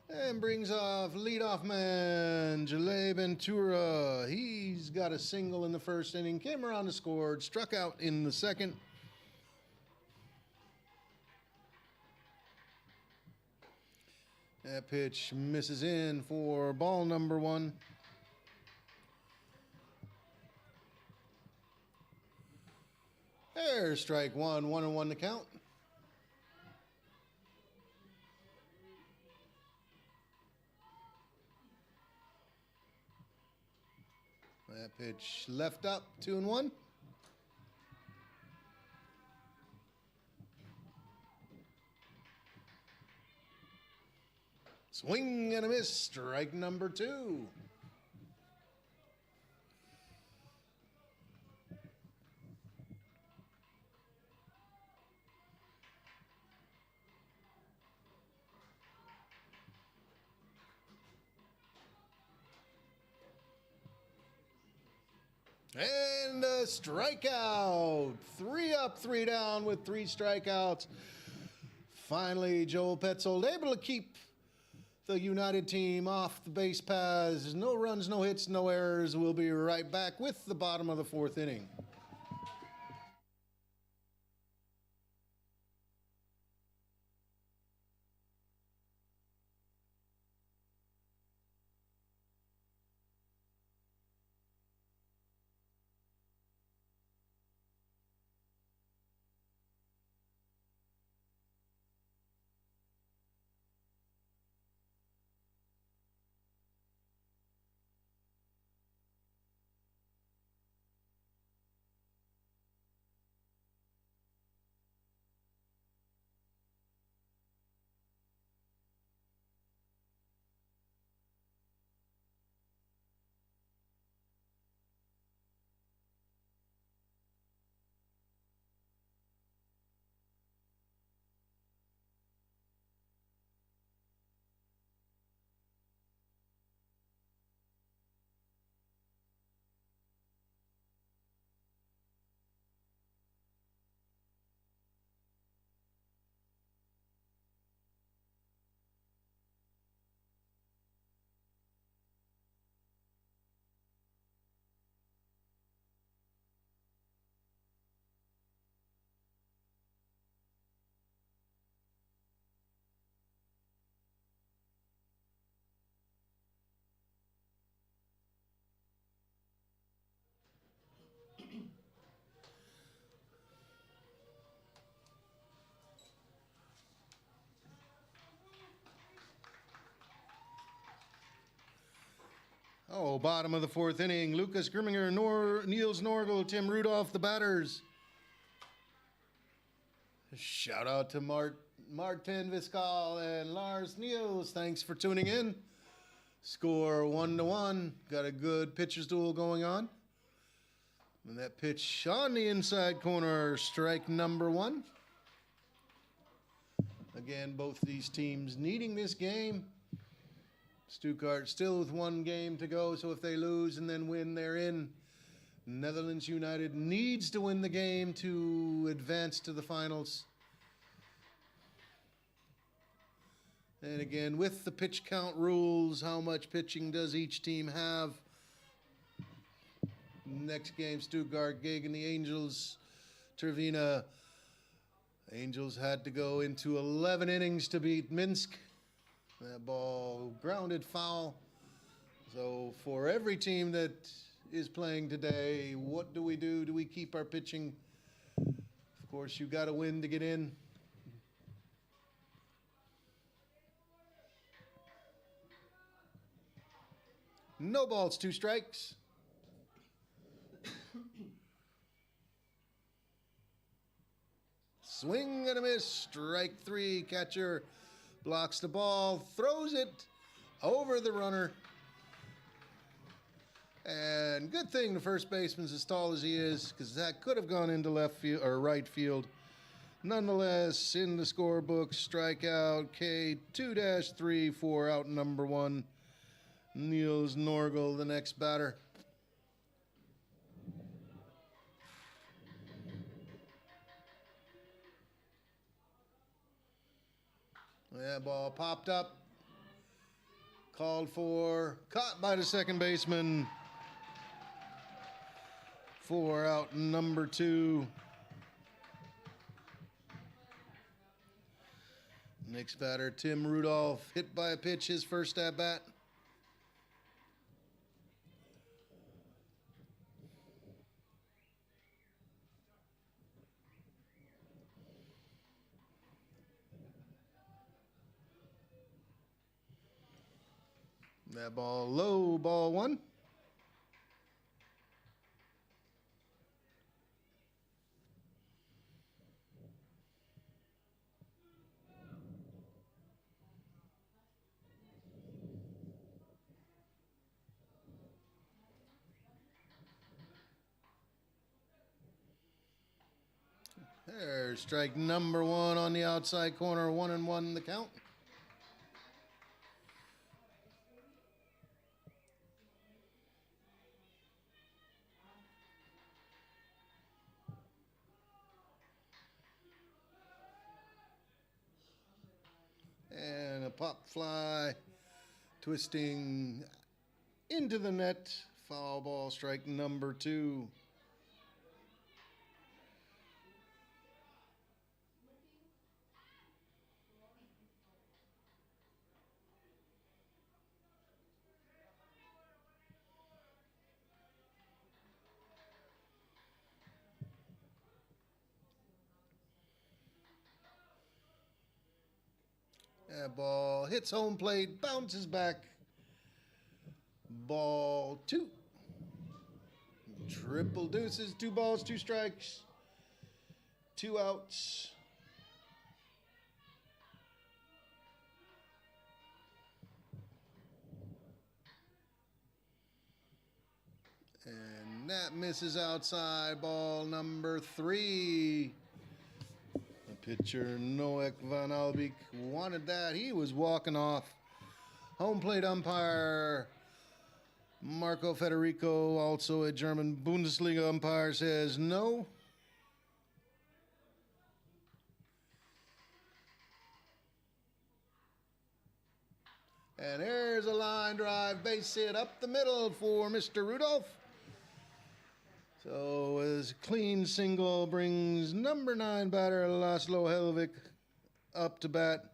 And brings off leadoff man Jalea Ventura. He's got a single in the first inning, came around and scored, struck out in the second. That pitch misses in for ball number 1. There's strike 1, 1-1 to count. That pitch left up, 2-1. Swing and a miss, strike number 2. And a strikeout. 3 up, 3 down with 3 strikeouts. Finally, Joel Petzold able to keep the United team off the base paths. No runs, no hits, no errors. We'll be right back with the bottom of the 4th inning. Oh, bottom of the fourth inning. Lucas Grimminger, Niels Norgel, Tim Rudolph, the batters. Shout out to Martin Viscal and Lars Niels. Thanks for tuning in. Score 1-1. Got a good pitcher's duel going on. And that pitch on the inside corner, strike number one. Again, both these teams needing this game. Stuttgart still with one game to go, so if they lose and then win, they're in. Netherlands United needs to win the game to advance to the finals. And again, with the pitch count rules, how much pitching does each team have? Next game, Stuttgart gegen the Angels. Trevina. Angels had to go into 11 innings to beat Minsk. That ball grounded foul. So for every team that is playing today, what do we do? Do we keep our pitching? Of course, you got to win to get in. No balls, 2 strikes. Swing and a miss, strike 3. Catcher blocks the ball, throws it over the runner. And good thing the first baseman's as tall as he is, because that could have gone into left field or right field. Nonetheless, in the scorebook, strikeout K 2-3 for out number 1. Niels Norgel, the next batter. That ball popped up, called for, caught by the second baseman. 4 out number 2. Next batter, Tim Rudolph, hit by a pitch, his first at bat. That ball low, ball 1. There's strike number 1 on the outside corner, 1-1 the count. And a pop fly, twisting into the net, foul ball, strike number 2. That ball hits home plate, bounces back. Ball 2. Triple deuces, 2 balls, 2 strikes, 2 outs. And that misses outside, ball number 3. Pitcher Noek van Albeek wanted that. He was walking off. Home plate umpire Marco Federico, also a German Bundesliga umpire, says no. And there's a line drive, base hit up the middle for Mr. Rudolph. So his clean single brings number 9 batter Laszlo Helvik up to bat.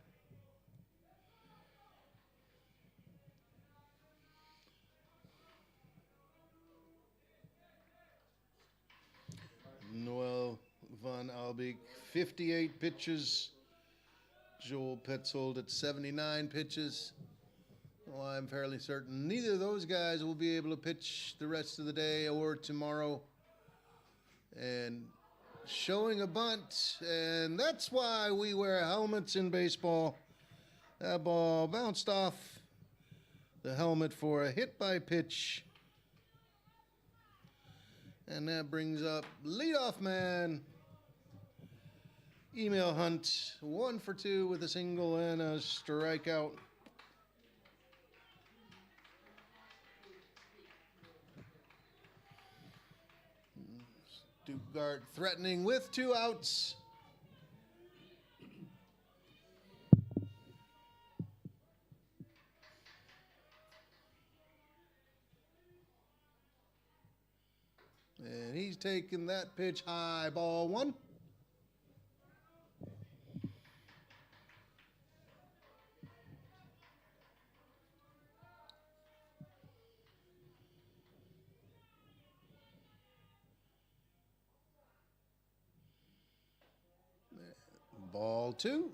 Noel van Albeek, 58 pitches. Joel Petzold at 79 pitches. Well, I'm fairly certain neither of those guys will be able to pitch the rest of the day or tomorrow. And showing a bunt, and that's why we wear helmets in baseball. That ball bounced off the helmet for a hit by pitch. And that brings up leadoff man Emil Hunt, 1 for 2 with a single and a strikeout. Stuttgart threatening with 2 outs. And he's taking that pitch high, ball 1. Ball 2.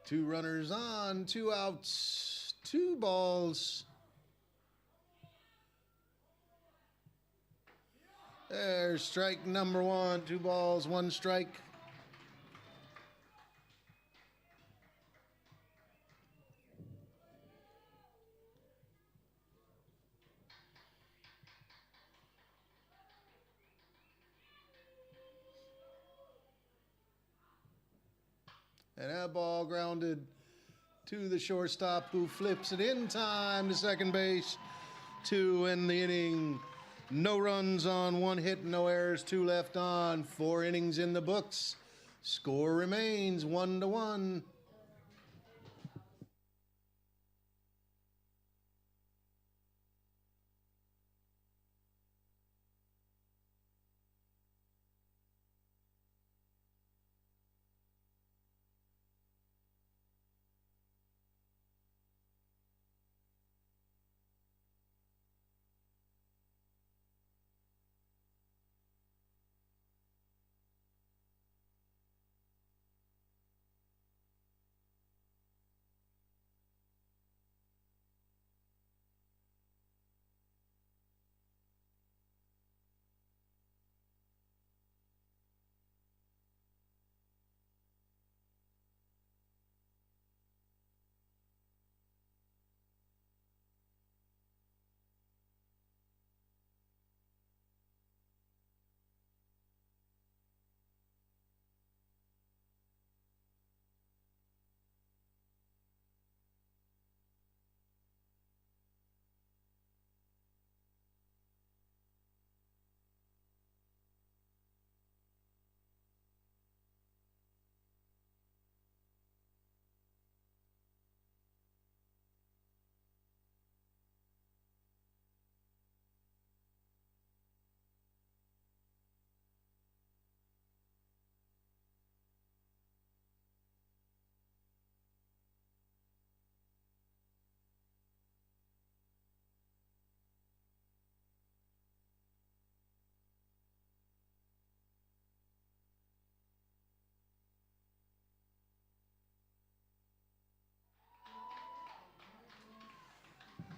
Two runners on, 2 outs, 2 balls. There's strike number 1, 2 balls, 1 strike. And that ball grounded to the shortstop, who flips it in time to second base to end the inning. No runs on, 1 hit, no errors, 2 left on, 4 innings in the books. Score remains 1-1.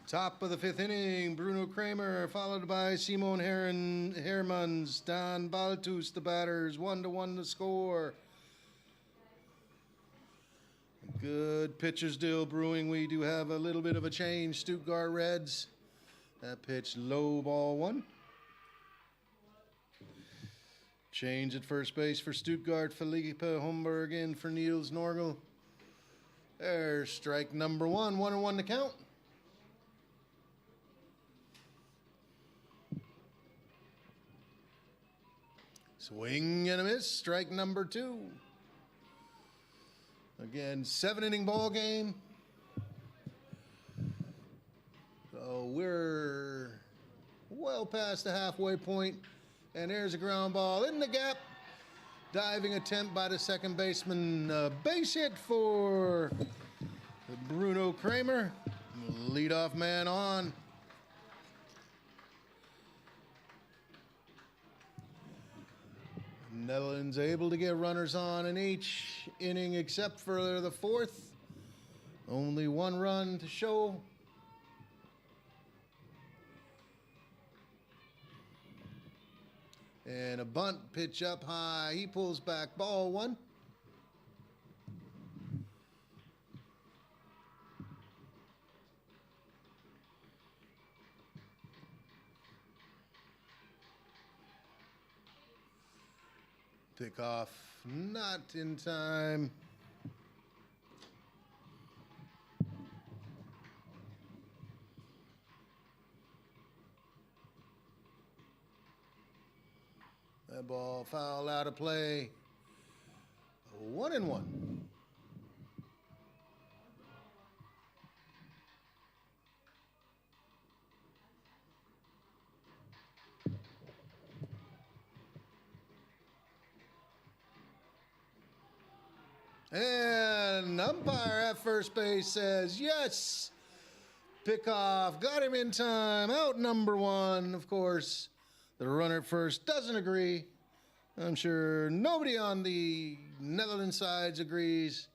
Top of the 5th inning, Bruno Kramer, followed by Simon Hermans, Don Baltus, the batters, 1-1 the score. Good pitcher's deal brewing. We do have a little bit of a change. Stuttgart Reds. That pitch low, ball 1. Change at first base for Stuttgart. Felipe Homburg in for Niels Norgel. There's strike number 1. 1-1 to count. Swing and a miss. Strike number 2. Again, 7-inning ball game. So we're well past the halfway point. And there's a ground ball in the gap. Diving attempt by the second baseman. Base hit for Bruno Kramer. Leadoff man on. Netherlands able to get runners on in each inning except for the fourth. Only one run to show. And a bunt pitch up high. He pulls back, ball one. Pick off, not in time. That ball foul out of play. 1-1. And umpire at first base says yes. Pickoff got him in time. Out number one. Of course, the runner at first doesn't agree. I'm sure nobody on the Netherlands sides agrees.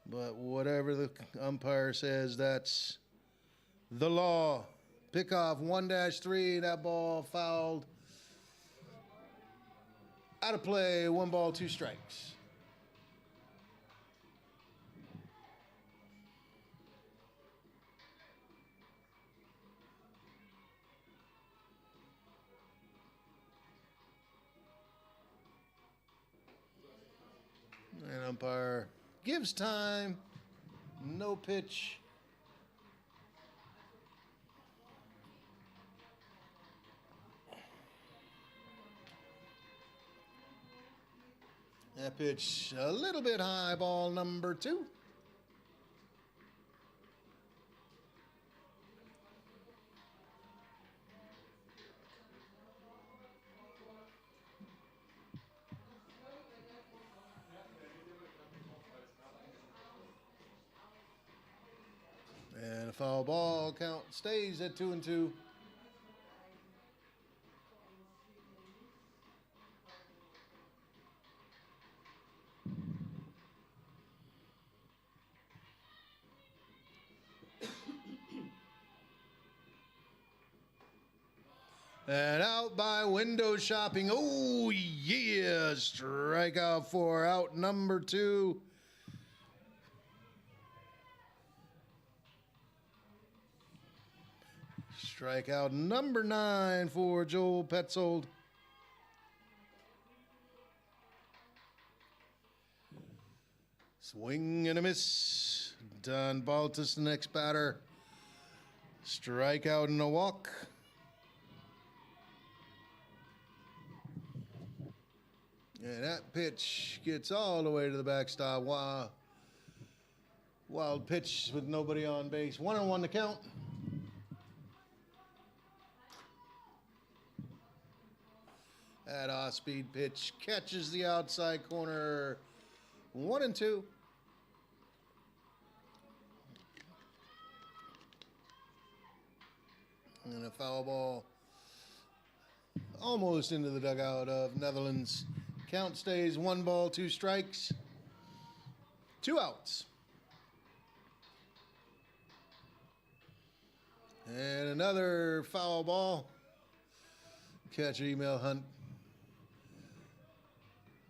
But whatever the umpire says, that's the law. Pickoff 1-3. That ball fouled. Out of play. 1 ball, 2 strikes. And umpire gives time. No pitch. That pitch a little bit high, ball number 2. And a foul ball, count stays at 2-2. And out by window shopping. Oh, yeah. Strikeout 4. Out number 2. Strikeout number 9 for Joel Petzold. Swing and a miss. Don Baltus, the next batter. Strikeout and a walk. And that pitch gets all the way to the backstop. Wow. Wild pitch with nobody on base. 1-1 to count. That off-speed pitch catches the outside corner. 1-2. And a foul ball almost into the dugout of Netherlands. Count stays 1 ball, 2 strikes. 2 outs. And another foul ball. Catcher email Hunt.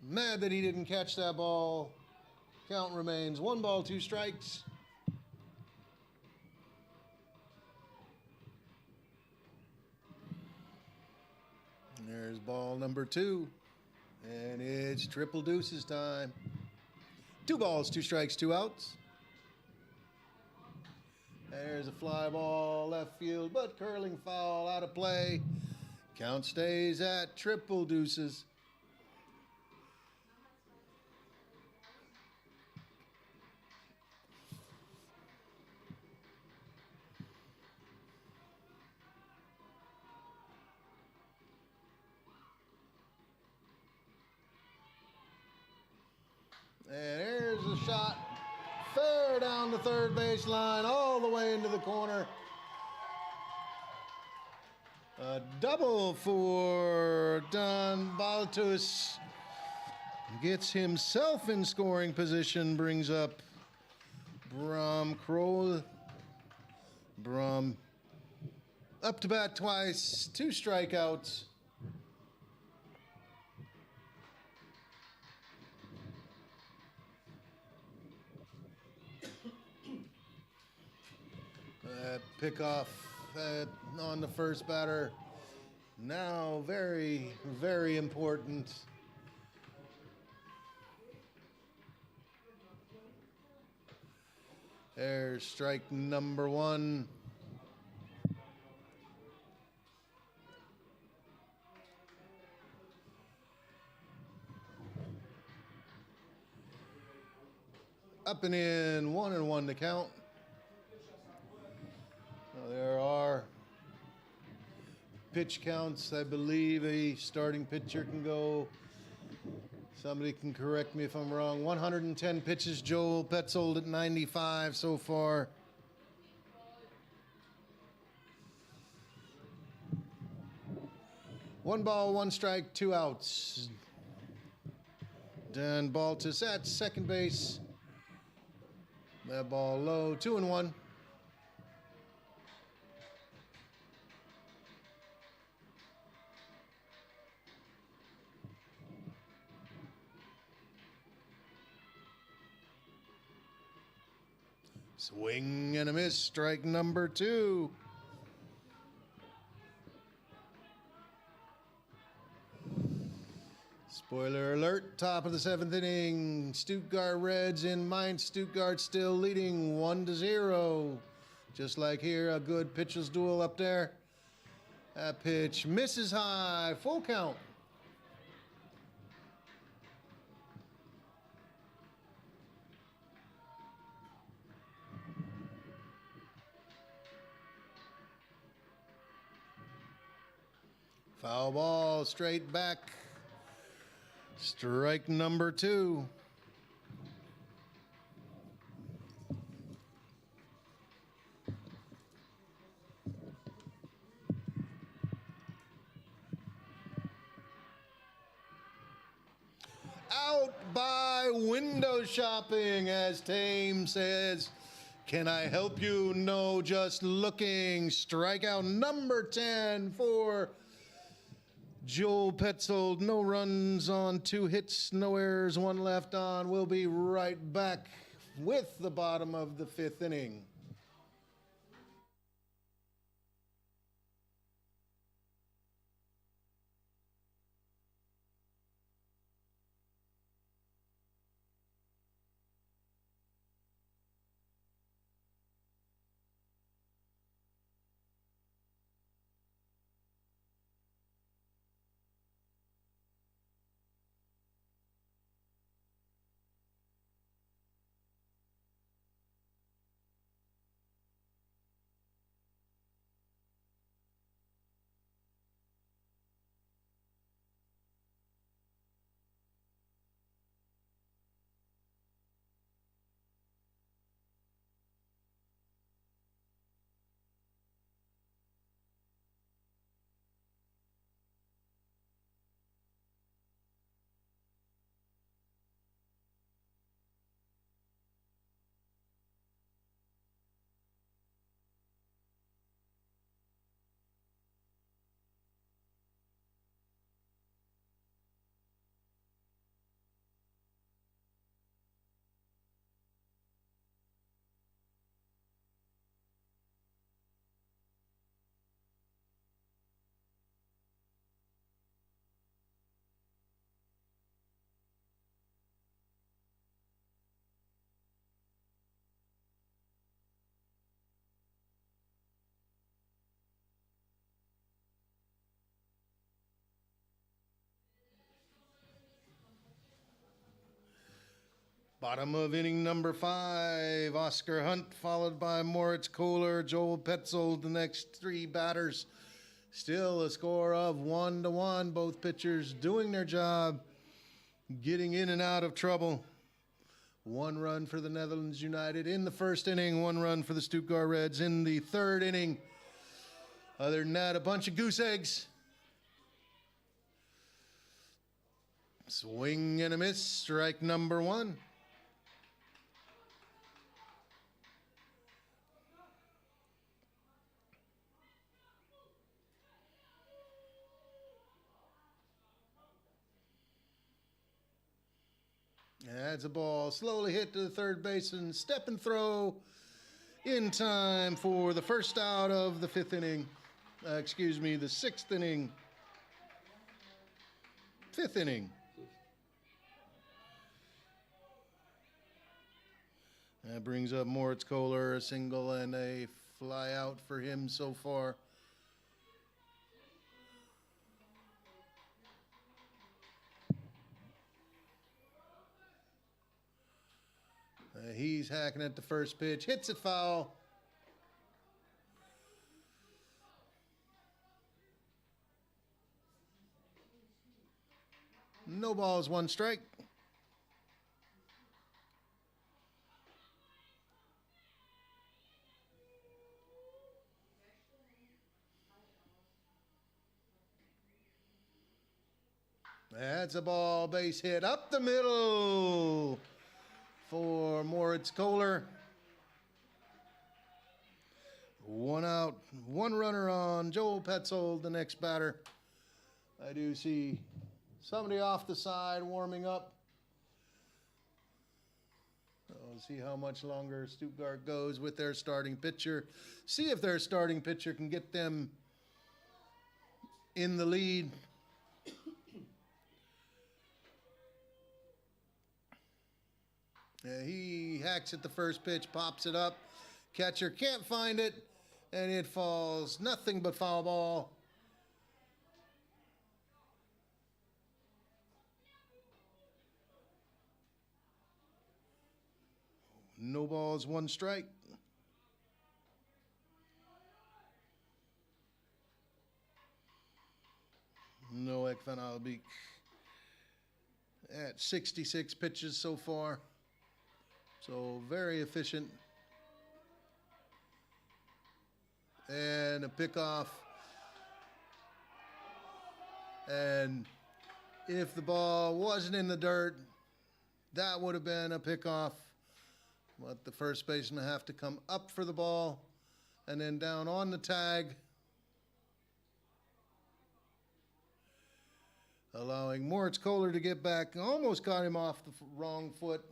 Mad that he didn't catch that ball. Count remains 1 ball, 2 strikes. And there's ball number 2. And it's triple deuces time. 2 balls, 2 strikes, 2 outs. There's a fly ball left field, but curling foul out of play. Count stays at triple deuces. And here's a shot, fair down the third baseline, all the way into the corner. A double for Don Baltus. gets himself in scoring position, brings up Bram Kroll. Bram up to bat twice, 2 strikeouts. Pickoff on the first batter. Now very, very important. There's strike number 1. Up and in, 1-1 to count. There are pitch counts. I believe a starting pitcher can go, somebody can correct me if I'm wrong, 110 pitches. Joel Petzold at 95 so far. One ball, 1 strike, 2 outs. Dan Baltus at second base. That ball low, 2-1. Swing and a miss, strike number 2. Spoiler alert, top of the 7th inning. Stuttgart Reds in Mainz. Stuttgart still leading 1-0. Just like here, a good pitcher's duel up there. That pitch misses high, full count. Foul ball, straight back. Strike number 2. Out by window shopping, as Tame says. Can I help you? No, just looking. Strikeout number 10 for Joel Petzold. No runs on 2 hits, no errors, 1 left on. We'll be right back with the bottom of the 5th inning. Bottom of inning number 5, Oscar Hunt followed by Moritz Kohler, Joel Petzold, the next 3 batters. Still a score of 1-1. Both pitchers doing their job, getting in and out of trouble. 1 run for the Netherlands United in the 1st inning, 1 run for the Stuttgart Reds in the 3rd inning. Other than that, a bunch of goose eggs. Swing and a miss, strike number one. That's a ball slowly hit to the third baseman. Step and throw in time for the first out of the fifth inning. The sixth inning. Fifth inning. That brings up Moritz Kohler, a single and a fly out for him so far. He's hacking at the first pitch, hits it foul. No balls, one strike. That's a ball, base hit up the middle for Moritz Kohler. One out, one runner on Joel Petzold, the next batter. I do see somebody off the side warming up. We'll see how much longer Stuttgart goes with their starting pitcher. See if their starting pitcher can get them in the lead. He hacks at the first pitch, pops it up. Catcher can't find it, and it falls. Nothing but foul ball. No balls, one strike. No Ekvan Albeek at 66 pitches so far. So very efficient. And a pickoff. And if the ball wasn't in the dirt, that would have been a pickoff. But the first baseman have to come up for the ball and then down on the tag, allowing Moritz Kohler to get back. Almost got him off the wrong foot.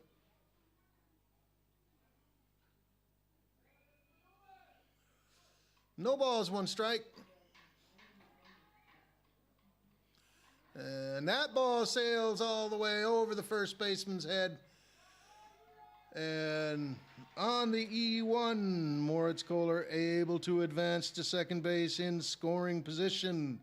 No balls, one strike. And that ball sails all the way over the first baseman's head. And on the E1, Moritz Kohler able to advance to second base in scoring position.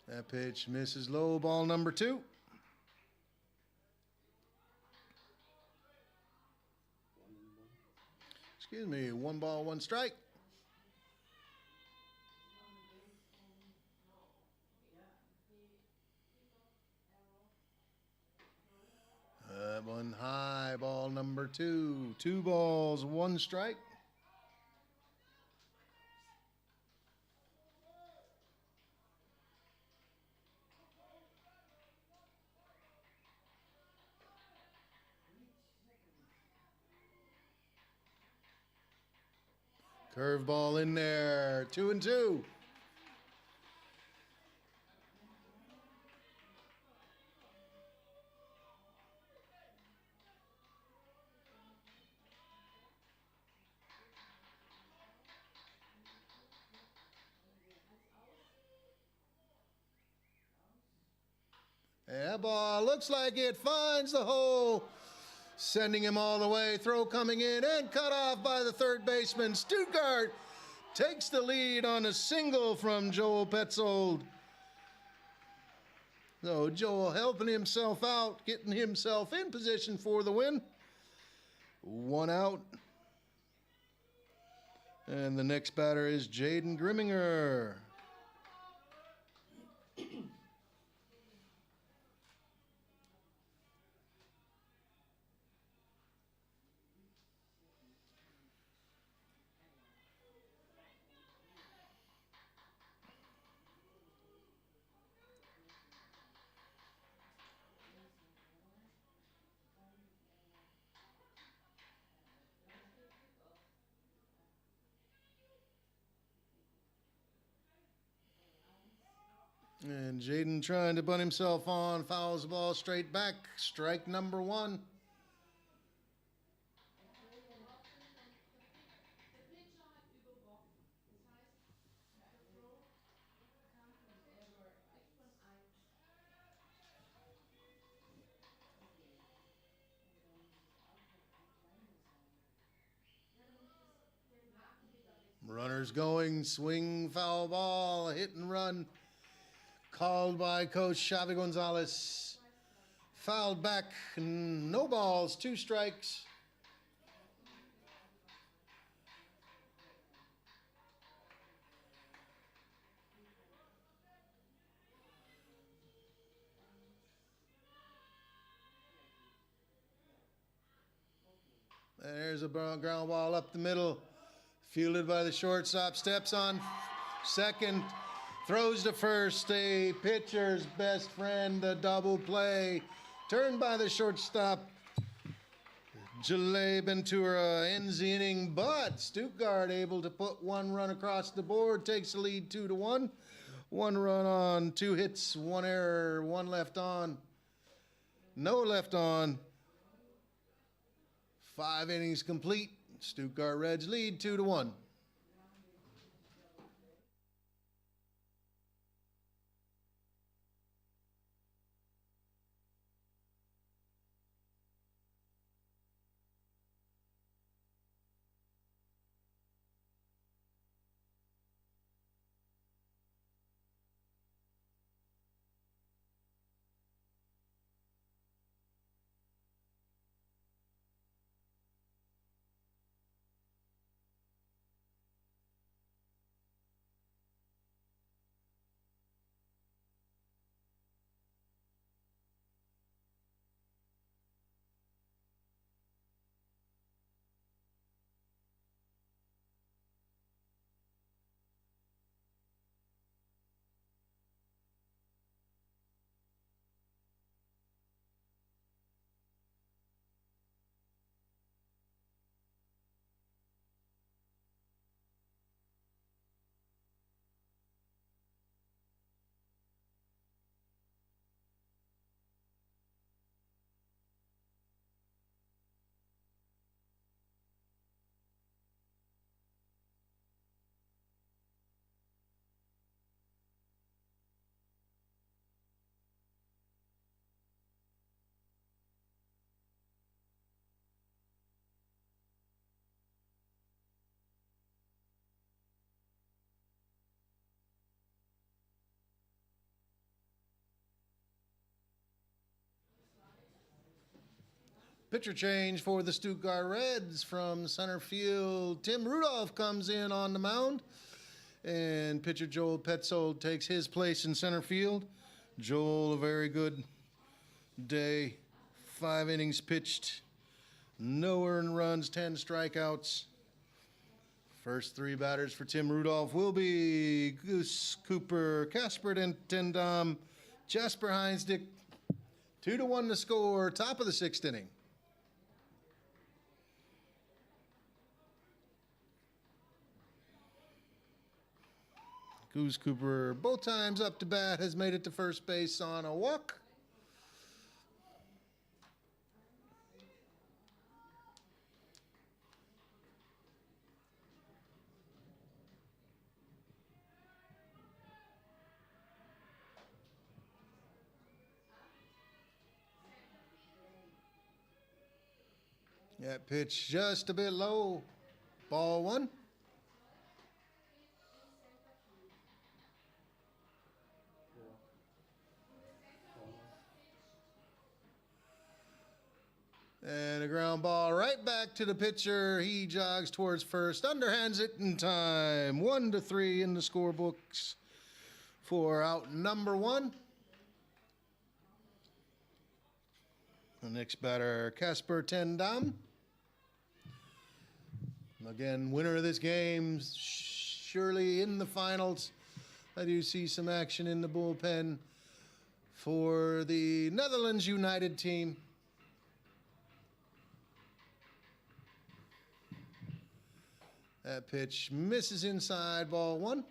That pitch misses low, ball number two. Excuse me, one ball, one strike. That one high, ball number two. 2 balls, 1 strike. Curveball in there, 2-2. That ball looks like it finds the hole, sending him all the way. Throw coming in and cut off by the third baseman. Stuttgart takes the lead on a single from Joel Petzold. So Joel helping himself out, getting himself in position for the win. 1 out. And the next batter is Jaden Grimminger. And Jaden trying to bunt himself on, fouls the ball straight back. Strike number one. Runners going, swing, foul ball, hit and run. Called by Coach Xavi Gonzalez. Fouled back, no balls, 2 strikes. There's a ground ball up the middle. Fielded by the shortstop. Steps on second. Throws to first. A pitcher's best friend. A double play. Turned by the shortstop. Jaleh Ventura ends the inning, but Stuttgart able to put 1 run across the board. Takes the lead 2-1. 1 run on, 2 hits, 1 error, 1 left on. No left on. 5 innings complete. Stuttgart Reds lead 2-1. Pitcher change for the Stuttgart Reds from center field. Tim Rudolph comes in on the mound. And pitcher Joel Petzold takes his place in center field. Joel, a very good day. 5 innings pitched. No earned runs, 10 strikeouts. First 3 batters for Tim Rudolph will be Goose Cooper, Casper Tendam, Jasper Heinsdick. 2-1 to score, top of the 6th inning. Goose Cooper, both times up to bat, has made it to first base on a walk. That pitch just a bit low. Ball 1. And a ground ball right back to the pitcher. He jogs towards first, underhands it in time. 1-3 in the scorebooks for out number 1. The next batter, Casper Tendam. Again, winner of this game, surely in the finals. I do see some action in the bullpen for the Netherlands United team. That pitch misses inside, ball 1.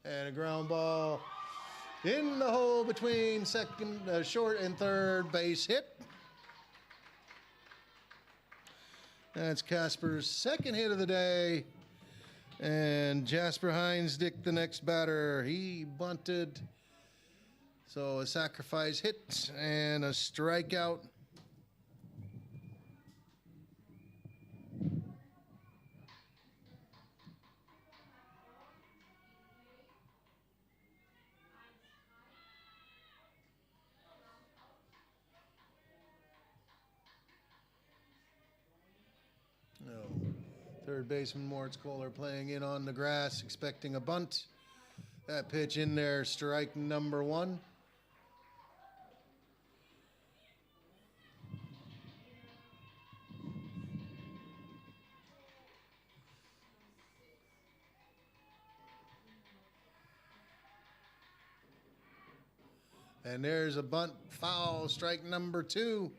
And a ground ball in the hole between second, short and third base hit. That's Casper's second hit of the day. And Jasper Heinzdick, the next batter, he bunted. So a sacrifice hit and a strikeout. Third baseman Moritz Kohler playing in on the grass, expecting a bunt. That pitch in there, strike number one. And there's a bunt, foul, strike number two.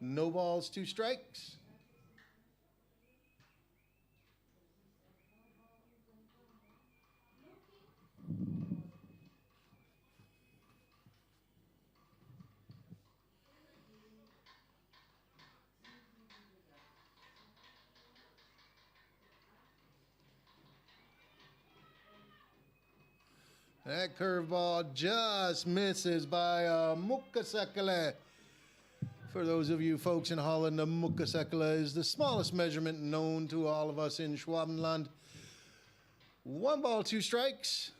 No balls, two strikes. That curveball just misses by a Mukasekele. For those of you folks in Holland, a Mukasekele is the smallest measurement known to all of us in Schwabenland. One ball, two strikes.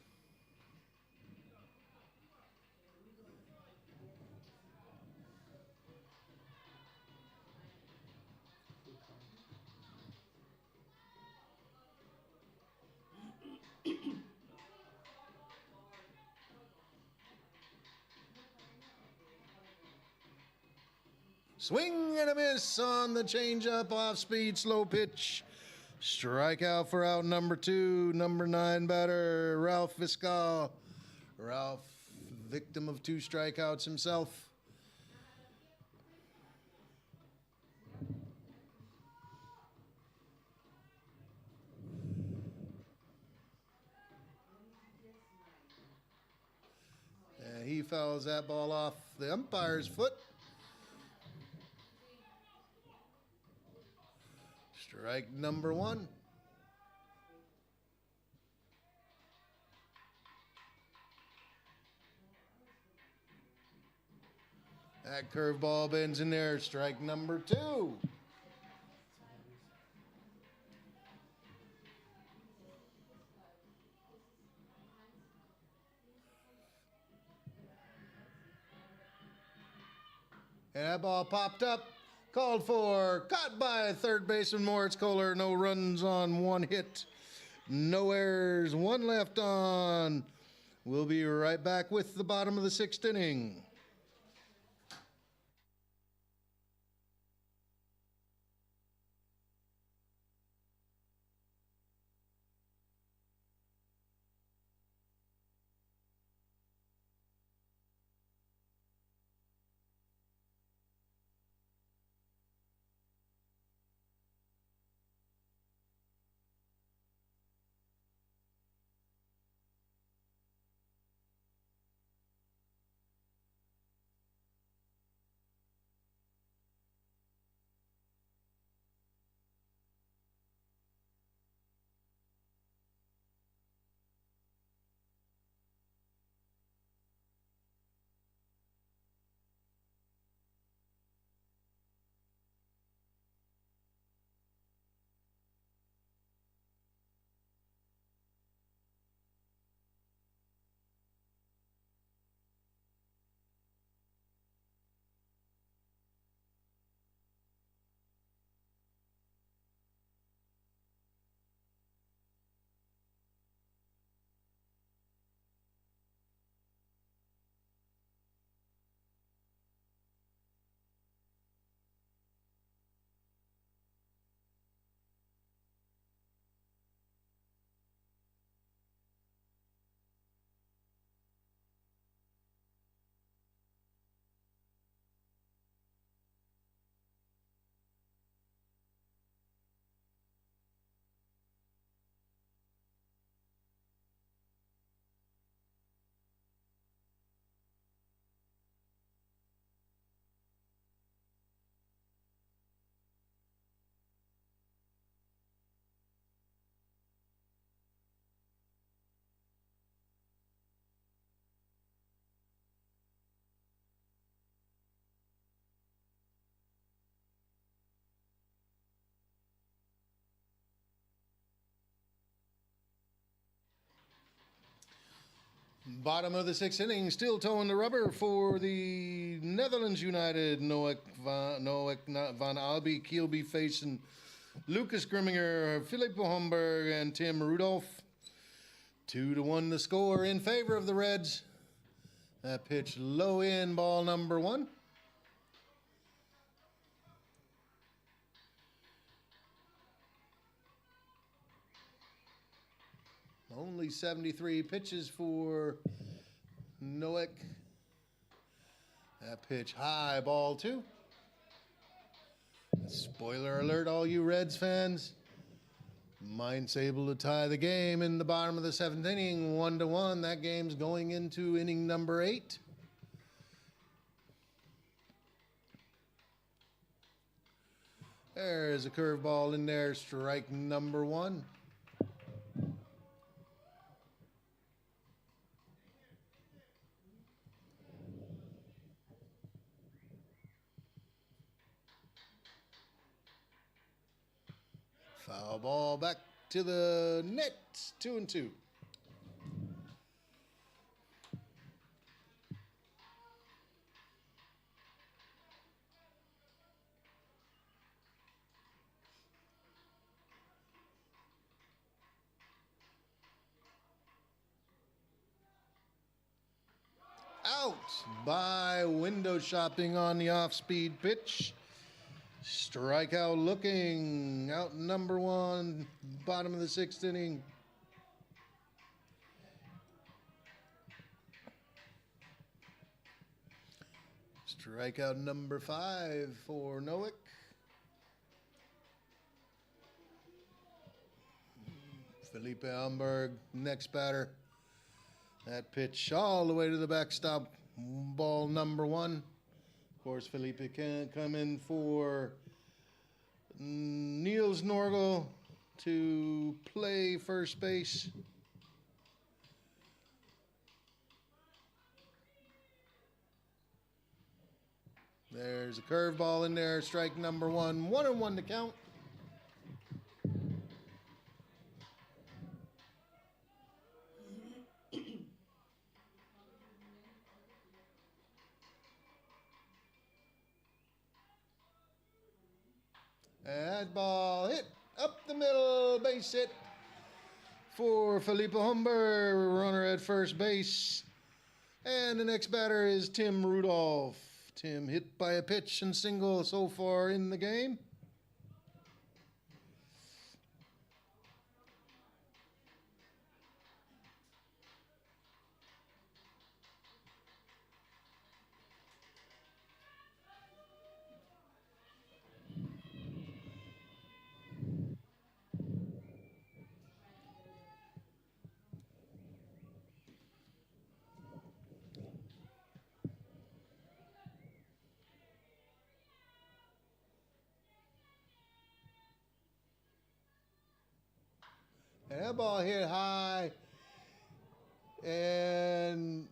Swing and a miss on the changeup, off-speed, slow pitch. Strikeout for out number two, number 9 batter, Ralph Viscal. Ralph, victim of 2 strikeouts himself. And he fouls that ball off the umpire's foot. Strike number one. That curveball bends in there. Strike number two. And that ball popped up. Called for, caught by third baseman Moritz Kohler. No runs on 1 hit. No errors, 1 left on. We'll be right back with the bottom of the 6th inning. Bottom of the sixth inning, still towing the rubber for the Netherlands United. Noek van Alby Kielby facing Lucas Grimminger, Philippe Homburg, and Tim Rudolph. 2-1 the score in favor of the Reds. That pitch low in, ball number 1. Only 73 pitches for Noek. That pitch high, ball 2. Spoiler alert, all you Reds fans. Mind's able to tie the game in the bottom of the 7th inning, 1-1. That game's going into inning number 8. There's a curveball in there, strike number 1. Foul ball back to the net, 2-2. Out by window shopping on the off-speed pitch. Strikeout looking, out number 1, bottom of the 6th inning. Strikeout number 5 for Noek. Felipe Homburg, next batter. That pitch all the way to the backstop, ball number 1. Of course, Felipe can come in for Niels Norgel to play first base. There's a curveball in there, strike number 1, 1-1 to count. That ball hit up the middle, base hit for Felipe Homburg, runner at first base. And the next batter is Tim Rudolph. Tim hit by a pitch and single so far in the game. And that ball hit high. And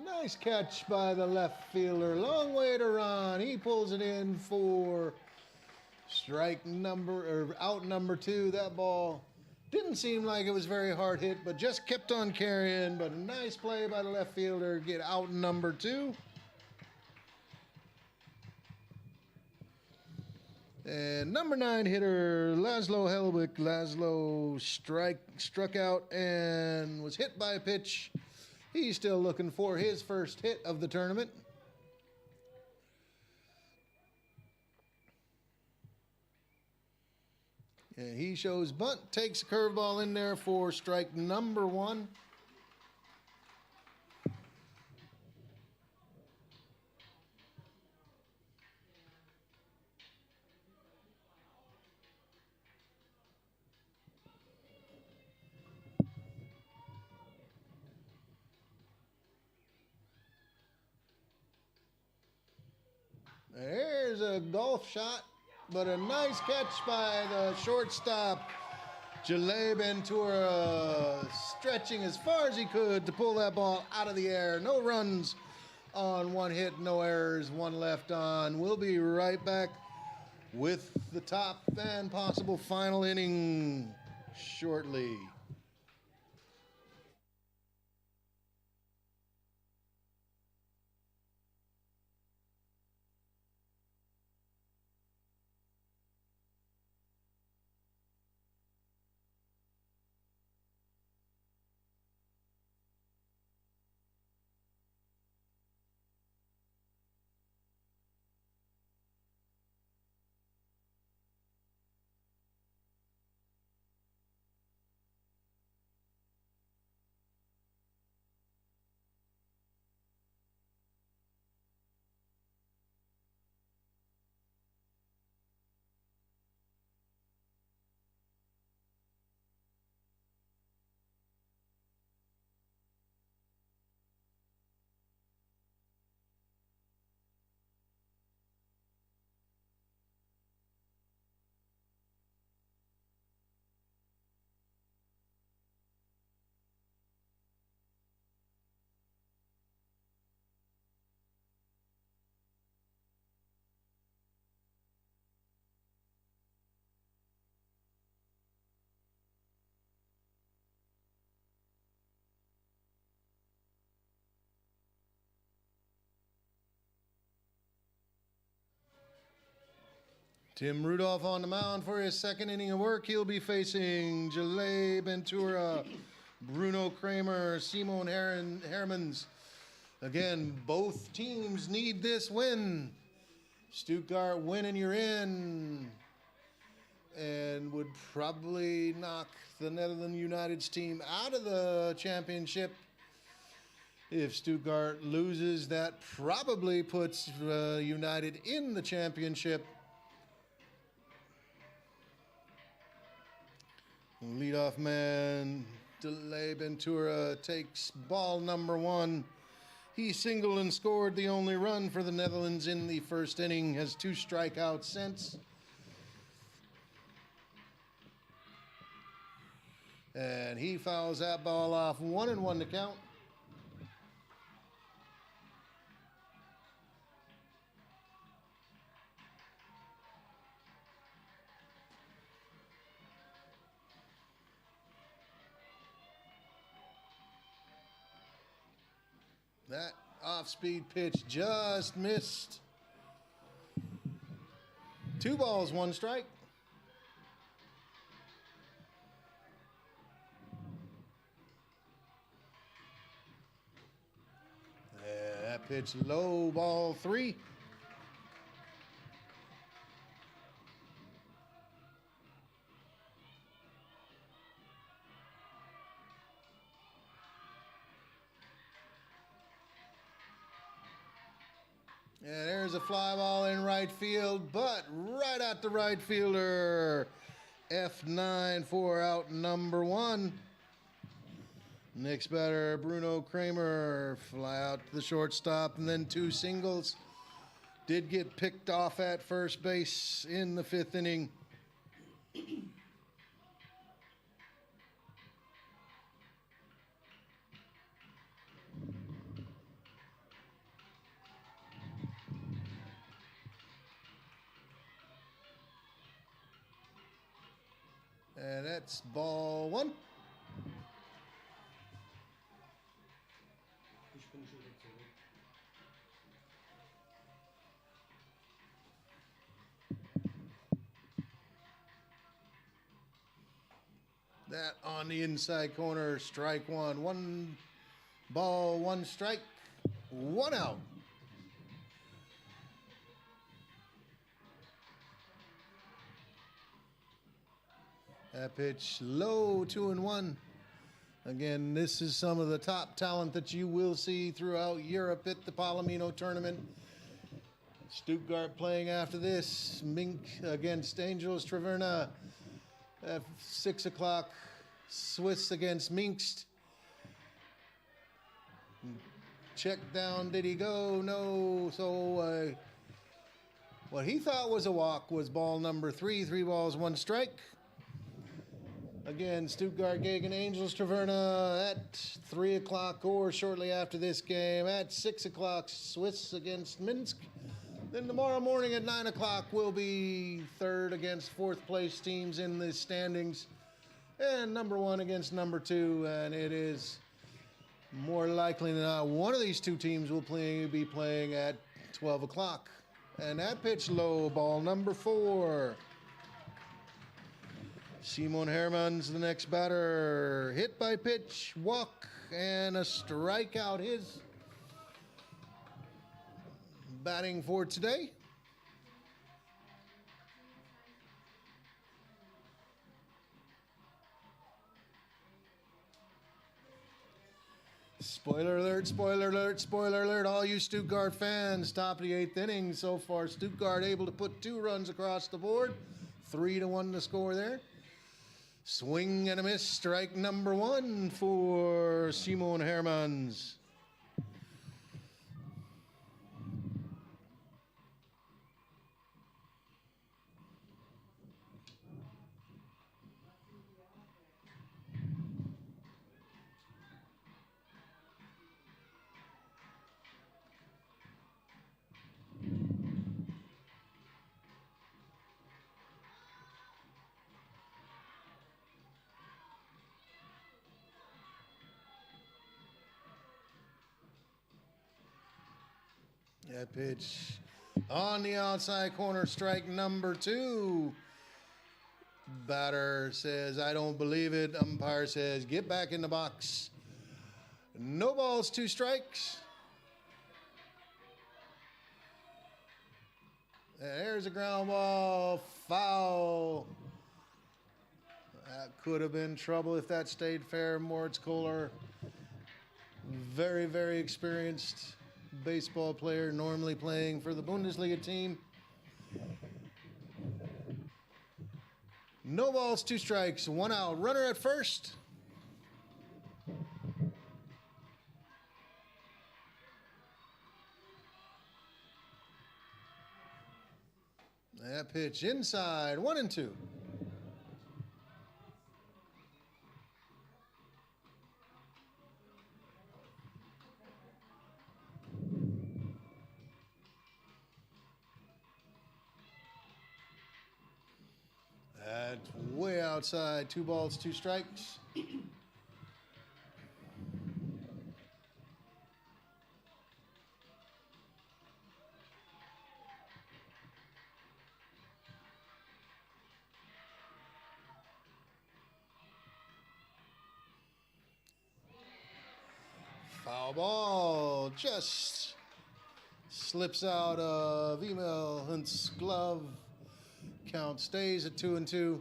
nice catch by the left fielder. Long way to run. He pulls it in for out number 2. That ball didn't seem like it was very hard hit, but just kept on carrying. But a nice play by the left fielder. Get out number 2. And number 9 hitter, Laszlo Helwig. Laszlo struck out and was hit by a pitch. He's still looking for his first hit of the tournament. And he shows bunt, takes a curveball in there for strike number 1. There's a golf shot, but a nice catch by the shortstop, Jaleh Ventura, stretching as far as he could to pull that ball out of the air. No runs on 1 hit, no errors, 1 left on. We'll be right back with the top and possible final inning shortly. Tim Rudolph on the mound for his second inning of work. He'll be facing Jalei Ventura, Bruno Kramer, Simon Hermans. Again, both teams need this win. Stuttgart winning, you're in. And would probably knock the Netherlands United's team out of the championship. If Stuttgart loses, that probably puts United in the championship. Leadoff man, Jalei Ventura takes ball number 1. He singled and scored the only run for the Netherlands in the first inning, has 2 strikeouts since. And he fouls that ball off, 1-1 to count. That off-speed pitch just missed. 2 balls, 1 strike. That pitch low, ball 3. And there's a fly ball in right field, but right at the right fielder. F9 for out number 1. Next batter, Bruno Kramer, fly out to the shortstop, and then 2 singles. Did get picked off at first base in the 5th inning. And that's ball 1. That on the inside corner, strike 1. 1 ball, 1 strike, 1 out. That pitch low, 2-1. Again, this is some of the top talent that you will see throughout Europe at the Palomino tournament. Stuttgart playing after this. Mink against Angels Traverna at 6 o'clock. Swiss against Minkst. Check down, did he go? No. So what he thought was a walk was ball number 3. 3 balls, 1 strike. Again, Stuttgart Gegen Angels Traverna at 3 o'clock or shortly after this game. At 6 o'clock, Swiss against Minsk. Then tomorrow morning at 9 o'clock will be 3rd against 4th place teams in the standings. And number 1 against number 2. And it is more likely than not one of these 2 teams will be playing at 12 o'clock. And that pitch low, ball number 4. Simon Hermans, the next batter. Hit by pitch, walk, and a strikeout. His batting for today. Spoiler alert, spoiler alert, spoiler alert. All you Stuttgart fans, top of the 8th inning so far. Stuttgart able to put 2 runs across the board. 3-1 to score there. Swing and a miss, strike number 1 for Simon Hermans. That pitch On the outside corner, strike number 2. Batter says, I don't believe it. Umpire says, get back in the box. No balls, 2 strikes. And there's a ground ball, foul. That could have been trouble if that stayed fair. Moritz Kohler, very, very experienced baseball player, normally playing for the Bundesliga team. No balls, 2 strikes, 1 out. Runner at first. That pitch inside, 1-2. That's way outside. 2 balls, 2 strikes. Foul ball just slips out of Emil Hunt's glove. Count stays at 2-2.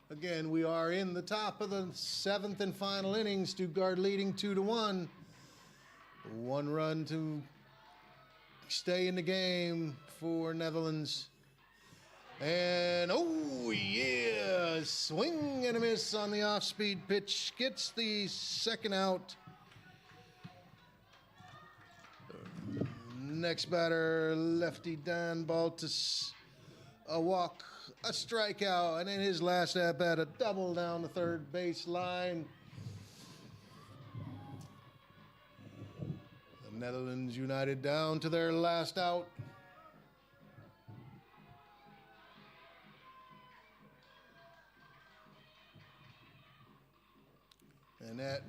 Again, we are in the top of the 7th and final inning. Stuttgart leading 2-1. 1 run to stay in the game for Netherlands. And oh yeah, swing and a miss on the off-speed pitch. Gets the 2nd out. Next batter, lefty Dan Baltus. A walk, a strikeout, and in his last at-bat, a double down the 3rd base line. The Netherlands United down to their last out. And that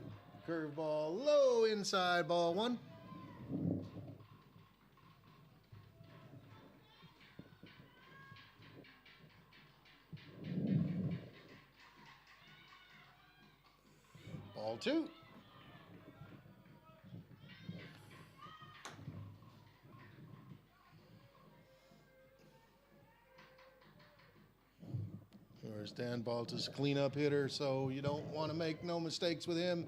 curveball low inside, ball 1. Ball 2. There's Dan Baltus, cleanup hitter, so you don't want to make no mistakes with him.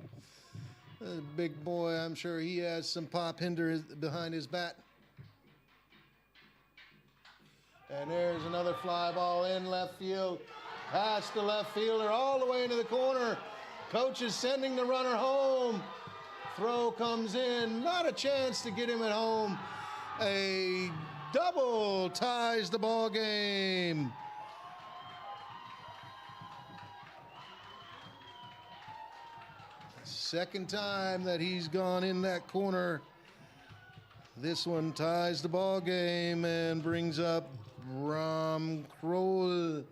Big boy, I'm sure he has some pop hinder behind his bat. And there's another fly ball in left field, past the left fielder, all the way into the corner. Coach is sending the runner home. Throw comes in, not a chance to get him at home. A double ties the ball game. Second time that he's gone in that corner. This one ties the ball game and brings up Bram Kroll.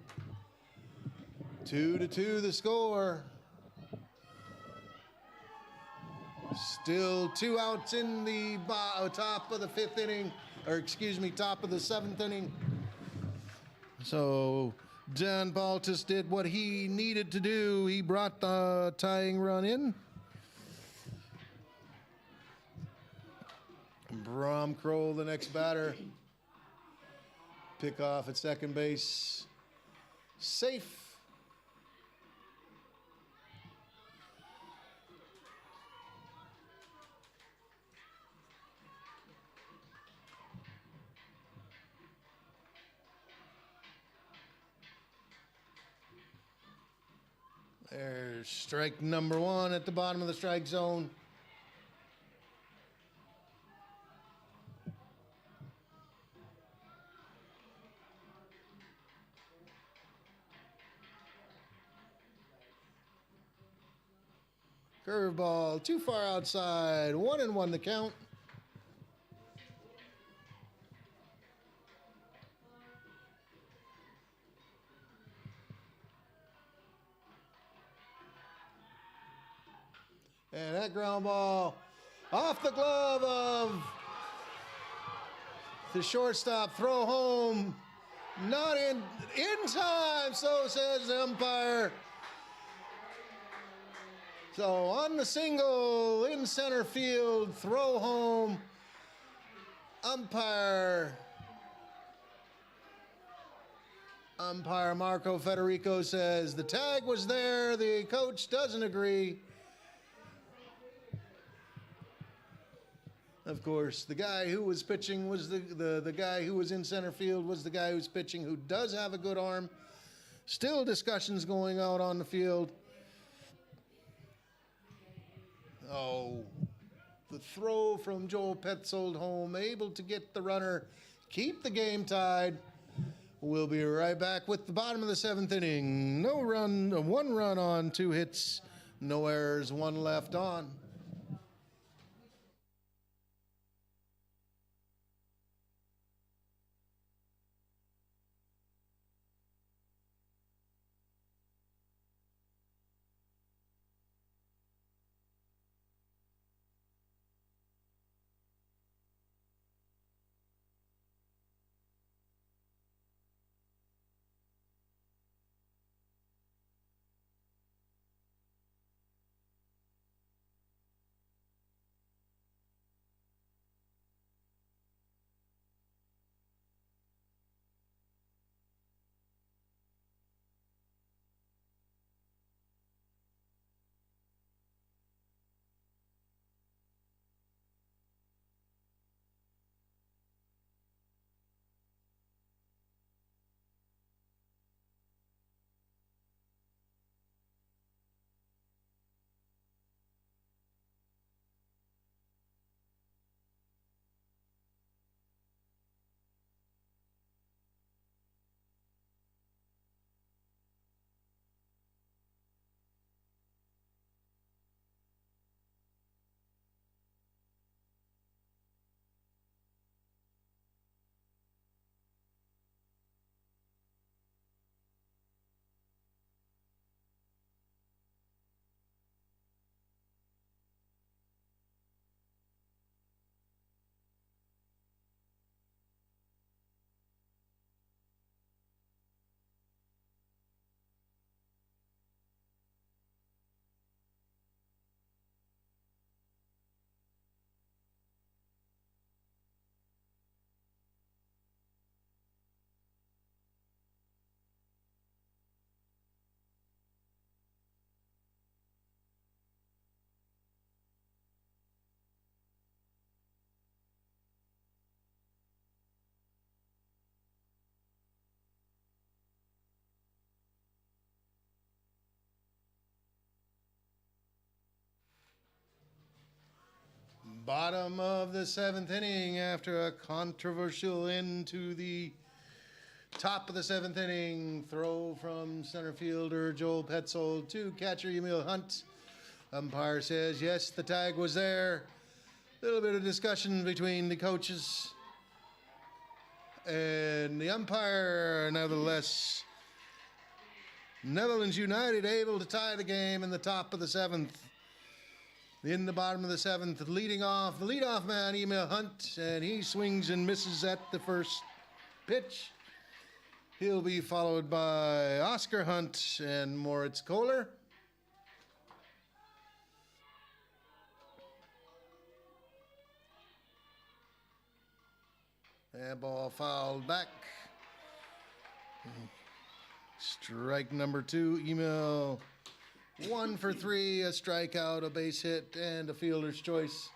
2-2 the score. Still 2 outs in the top of the 5th inning, or excuse me, top of the 7th inning. So Dan Baltus did what he needed to do. He brought the tying run in. Bram Kroll, the next batter. Pick off at second base. Safe. There's strike number 1 at the bottom of the strike zone. Curveball, too far outside. 1-1 the count. And that ground ball off the glove of The shortstop throw home. Not in time, so says the umpire. So on the single in center field, throw home. Umpire Marco Federico says the tag was there. The coach doesn't agree. Of course, the guy who was pitching was the guy who was in center field was the guy who's pitching, who does have a good arm. Still discussions going out on the field. Oh, the throw from Joel Petzold home, able to get the runner, keep the game tied. We'll be right back with the bottom of the seventh inning. No run, one run on, 2 hits, no errors, 1 left on. Bottom of the 7th inning after a controversial end to the top of the 7th inning. Throw from center fielder Joel Petzold to catcher Emil Hunt. Umpire says, yes, the tag was there. A little bit of discussion between the coaches. And the umpire, nevertheless, Netherlands United able to tie the game in the top of the 7th. In the bottom of the 7th, leading off, the leadoff man, Emil Hunt, and he swings and misses at the first pitch. He'll be followed by Oscar Hunt and Moritz Kohler. That ball fouled back. Strike number 2, Emil. 1 for 3, a strikeout, a base hit, and a fielder's choice.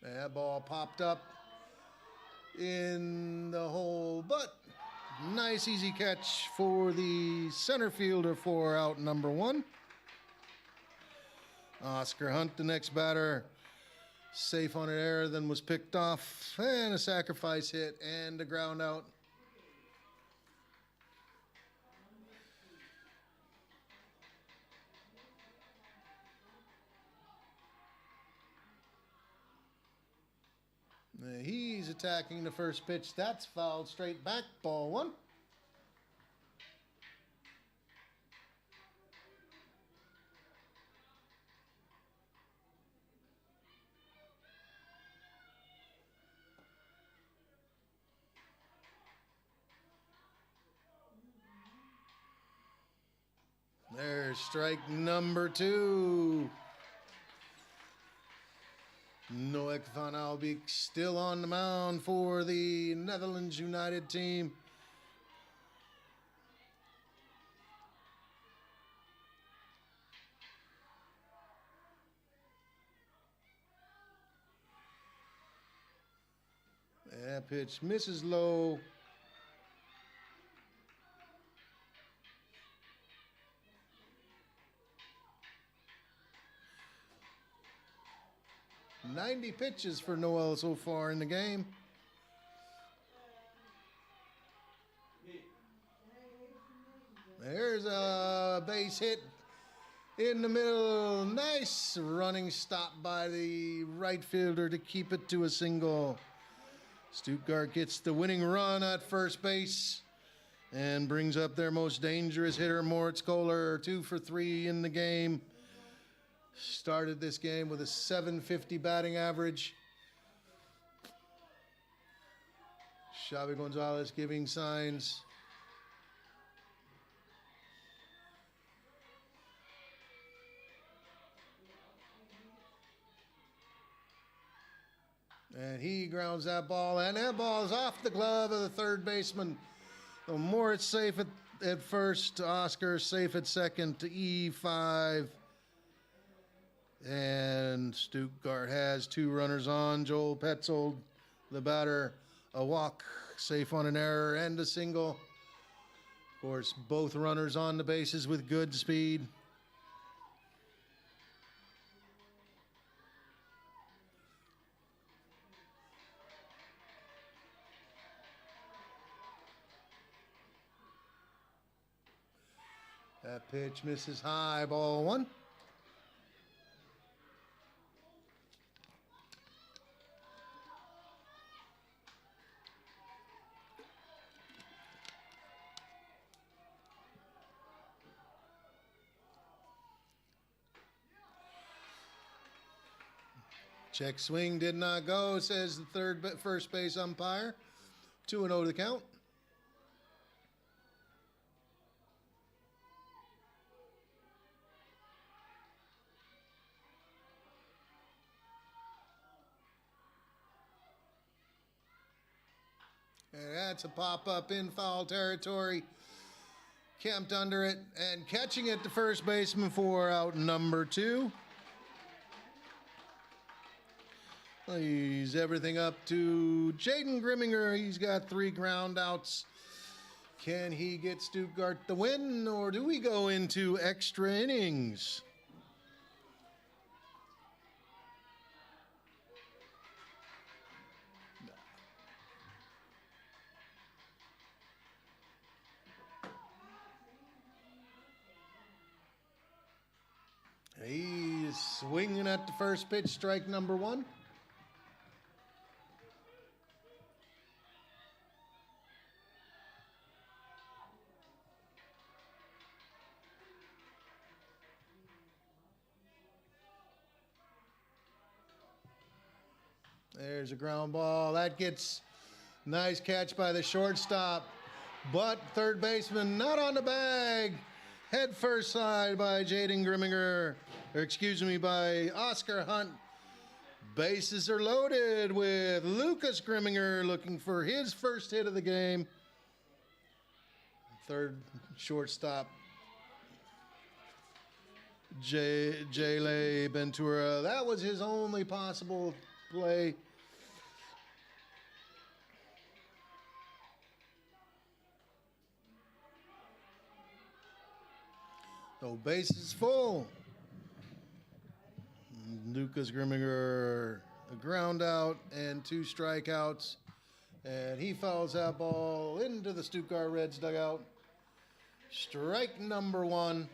That ball popped up in the hole, but nice easy catch for the center fielder for out number 1. Oscar Hunt, the next batter. Safe on an error, then was picked off, and a sacrifice hit and a ground out. He's attacking the first pitch. That's fouled straight back, ball 1. There's strike number 2. Noek van Albeek still on the mound for the Netherlands United team. That pitch misses low. "90 pitches for Noel so far in the game. There's a base hit in the middle. Nice running stop by the right fielder to keep it to a single. Stuttgart gets the winning run at first base and brings up their most dangerous hitter, Moritz Kohler, 2 for 3 in the game. Started this game with a .750 batting average. Xavi Gonzalez giving signs. And he grounds that ball, and that ball is off the glove of the third baseman. So Moritz safe at first, Oscar safe at second to E5. And Stuttgart has 2 runners on. Joel Petzold, the batter, a walk, safe on an error, and a single. Of course, both runners on the bases with good speed. That pitch misses high, ball 1. Check swing did not go, says the first base umpire. 2-0 the count. And that's a pop-up in foul territory. Camped under it and catching it to first baseman for out number 2. He's everything up to Jaden Grimminger. He's got 3 ground outs. Can he get Stuttgart the win, or do we go into extra innings? He's swinging at the first pitch, strike number 1. There's a ground ball. That gets nice catch by the shortstop. But third baseman not on the bag. Head first side by Jaden Grimminger. By Oscar Hunt. Bases are loaded with Lucas Grimminger looking for his first hit of the game. Third shortstop Jale Ventura. That was his only possible play. So bases full. Lucas Grimminger, a ground out and 2 strikeouts. And he fouls that ball into the Stuttgart Reds dugout. Strike number 1.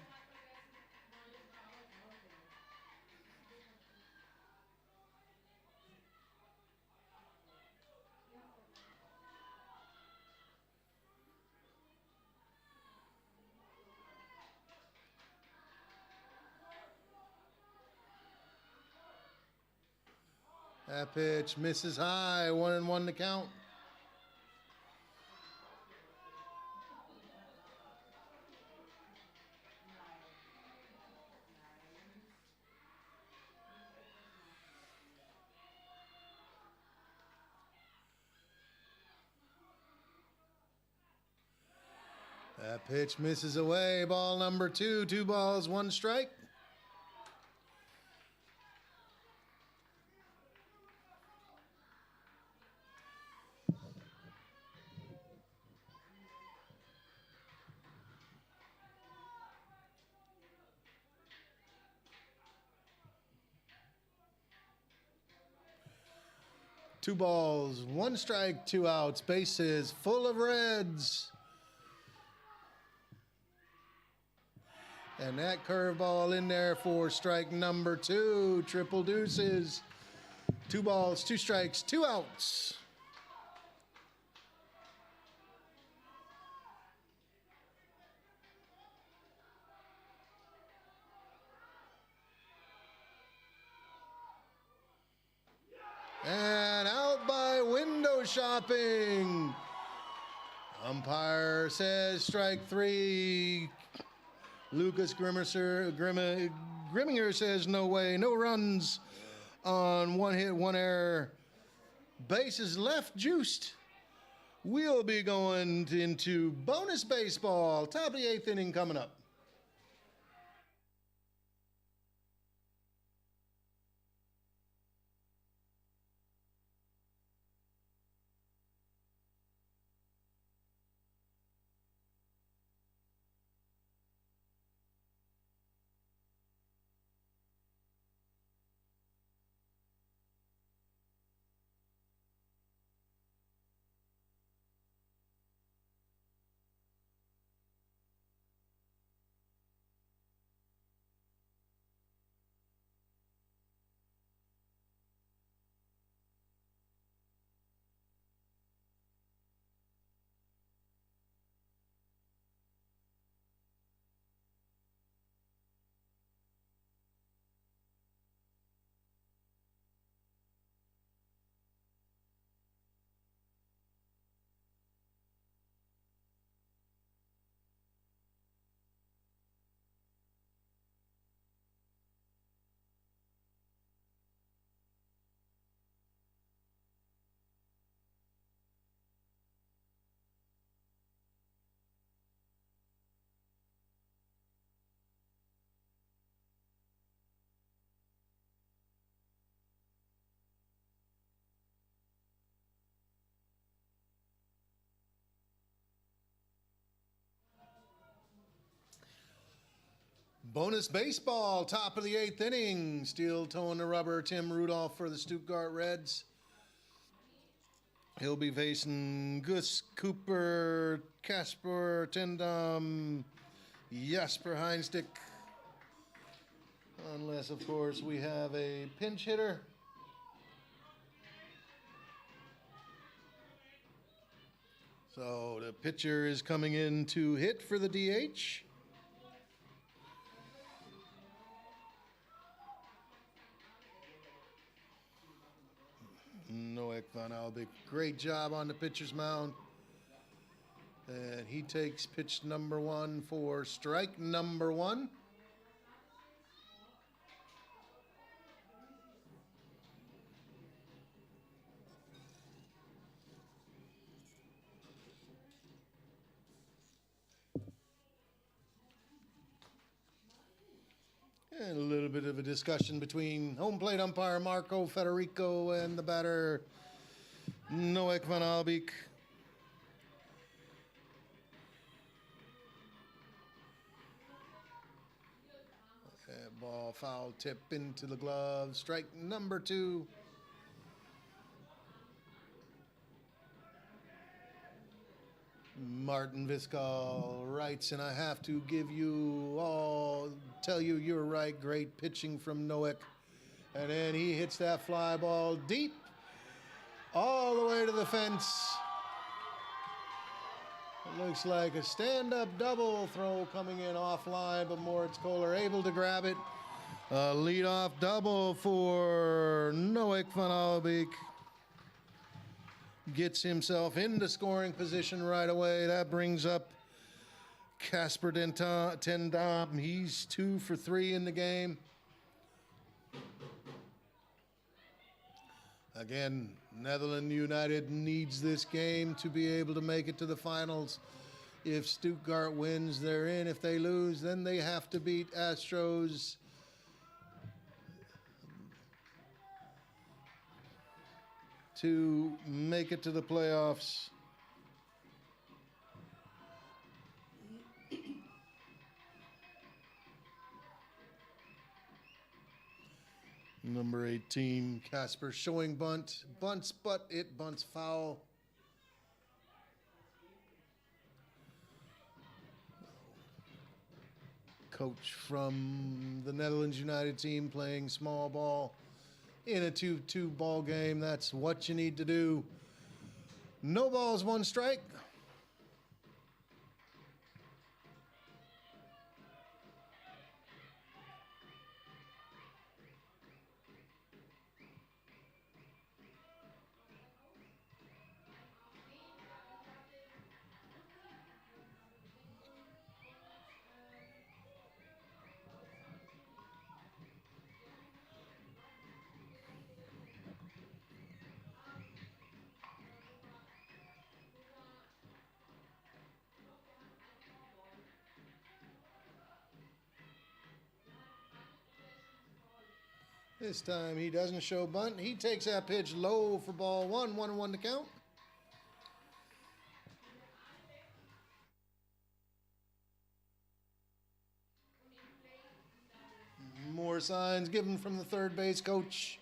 That pitch misses high, 1-1 to count. That pitch misses away. Ball number 2. 2 balls, 1 strike. Two balls, 1 strike, 2 outs. Bases full of Reds. And that curveball in there for strike number 2. Triple deuces. 2 balls, 2 strikes, 2 outs. And out by window shopping. Umpire says strike 3. Lucas Grimminger says no way, no runs on 1 hit, 1 error. Bases left juiced. We'll be going into bonus baseball. Top of the 8th inning coming up. Bonus baseball, top of the 8th inning. Steel toeing the rubber, Tim Rudolph for the Stuttgart Reds. He'll be facing Gus Cooper, Casper Tendam, Jasper Heinstick. Unless, of course, we have a pinch hitter. So the pitcher is coming in to hit for the DH. Noek van Albik, great job on the pitcher's mound. And he takes pitch number 1 for strike number 1. And a little bit of a discussion between home plate umpire Marco Federico and the batter Noek van Albik. Ball foul tip into the glove. Strike number 2. Martin Viscal writes, and I have to tell you you're right. Great pitching from Noek. And then he hits that fly ball deep, all the way to the fence. It looks like a stand-up double throw coming in offline, but Moritz Kohler able to grab it. A leadoff double for Noek van Albik. Gets himself into scoring position right away. That brings up Casper Tendam. He's 2 for 3 in the game. Again, Netherlands United needs this game to be able to make it to the finals. If Stuttgart wins, they're in. If they lose, then they have to beat Astros to make it to the playoffs. Number 18, Casper showing bunt. Bunts, but it bunts foul. Coach from the Netherlands United team playing small ball in a 2-2 ball game. That's what you need to do. No balls, one strike. This time he doesn't show bunt. He takes that pitch low for ball one. 1-1 to count. More signs given from the third base coach.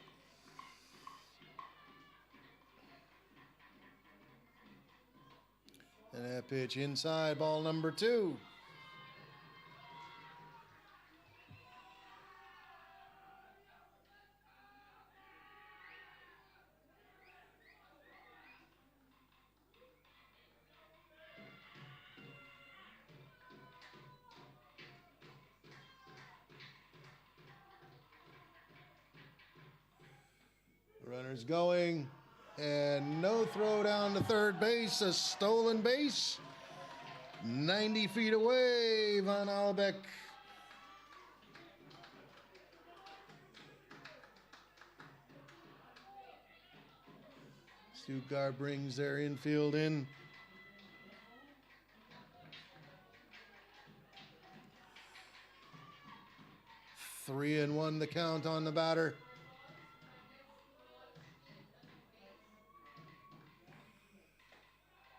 And that pitch inside, ball number 2. Runners going, and no throw down to third base, a stolen base. 90 feet away, Van Albeck. Stuttgart brings their infield in. Three and one the count on the batter.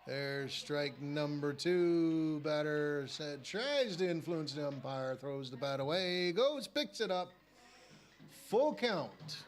There's strike number 2. Batter said tries to influence the umpire, throws the bat away, goes, picks it up. Full count.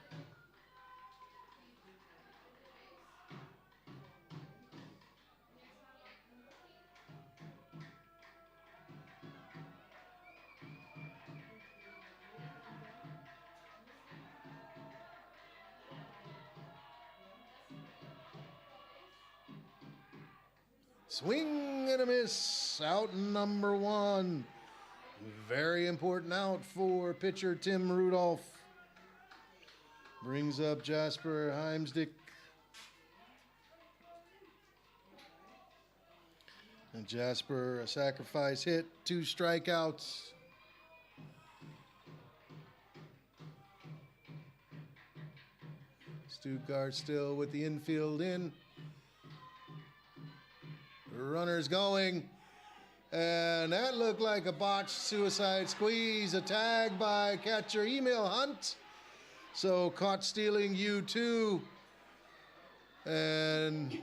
Swing and a miss. Out number 1. Very important out for pitcher Tim Rudolph. Brings up Jasper Heimsdick. And Jasper, a sacrifice hit, 2 strikeouts. Stuttgart still with the infield in. Runners going, and that looked like a botched suicide squeeze. A tag by catcher Emil Hunt. So caught stealing U2. And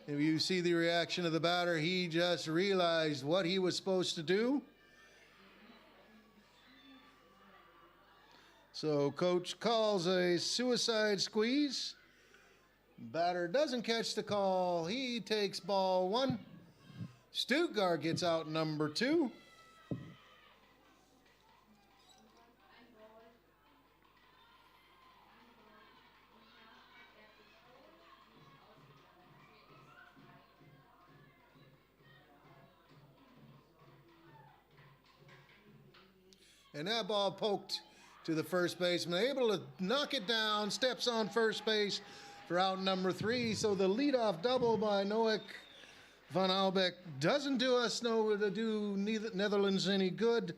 if you see the reaction of the batter, he just realized what he was supposed to do. So coach calls a suicide squeeze. Batter doesn't catch the call. He takes ball 1. Stuttgart gets out number 2. And that ball poked to the first baseman, able to knock it down, steps on first base for out number 3. So the leadoff double by Noek Van Albeck doesn't do us Netherlands any good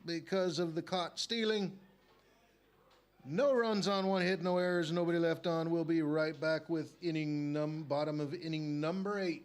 because of the caught stealing. No runs on 1 hit, no errors, nobody left on. We'll be right back with bottom of inning number 8.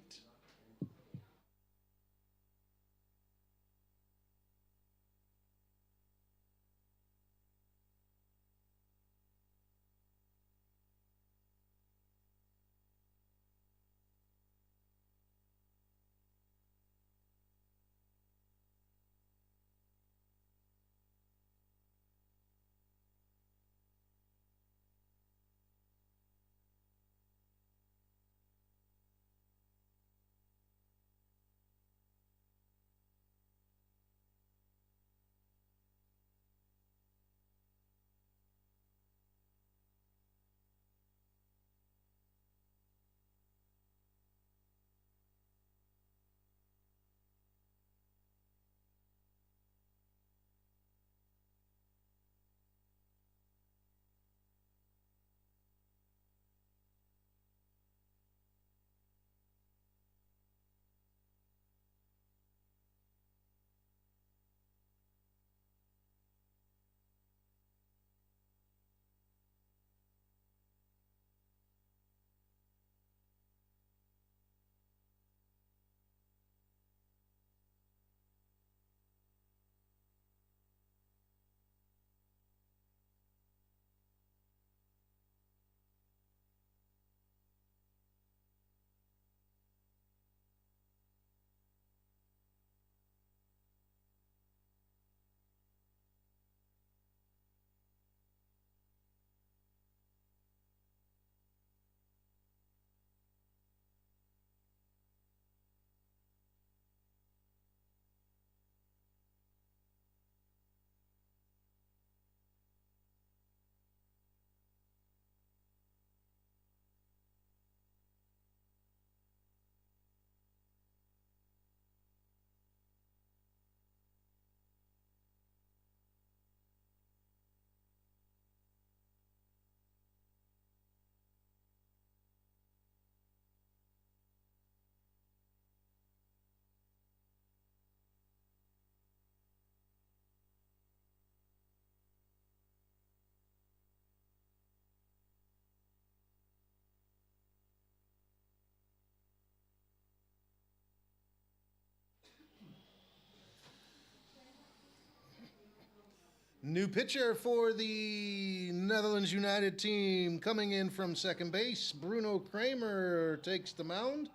New pitcher for the Netherlands United team, coming in from second base, Bruno Kramer takes the mound.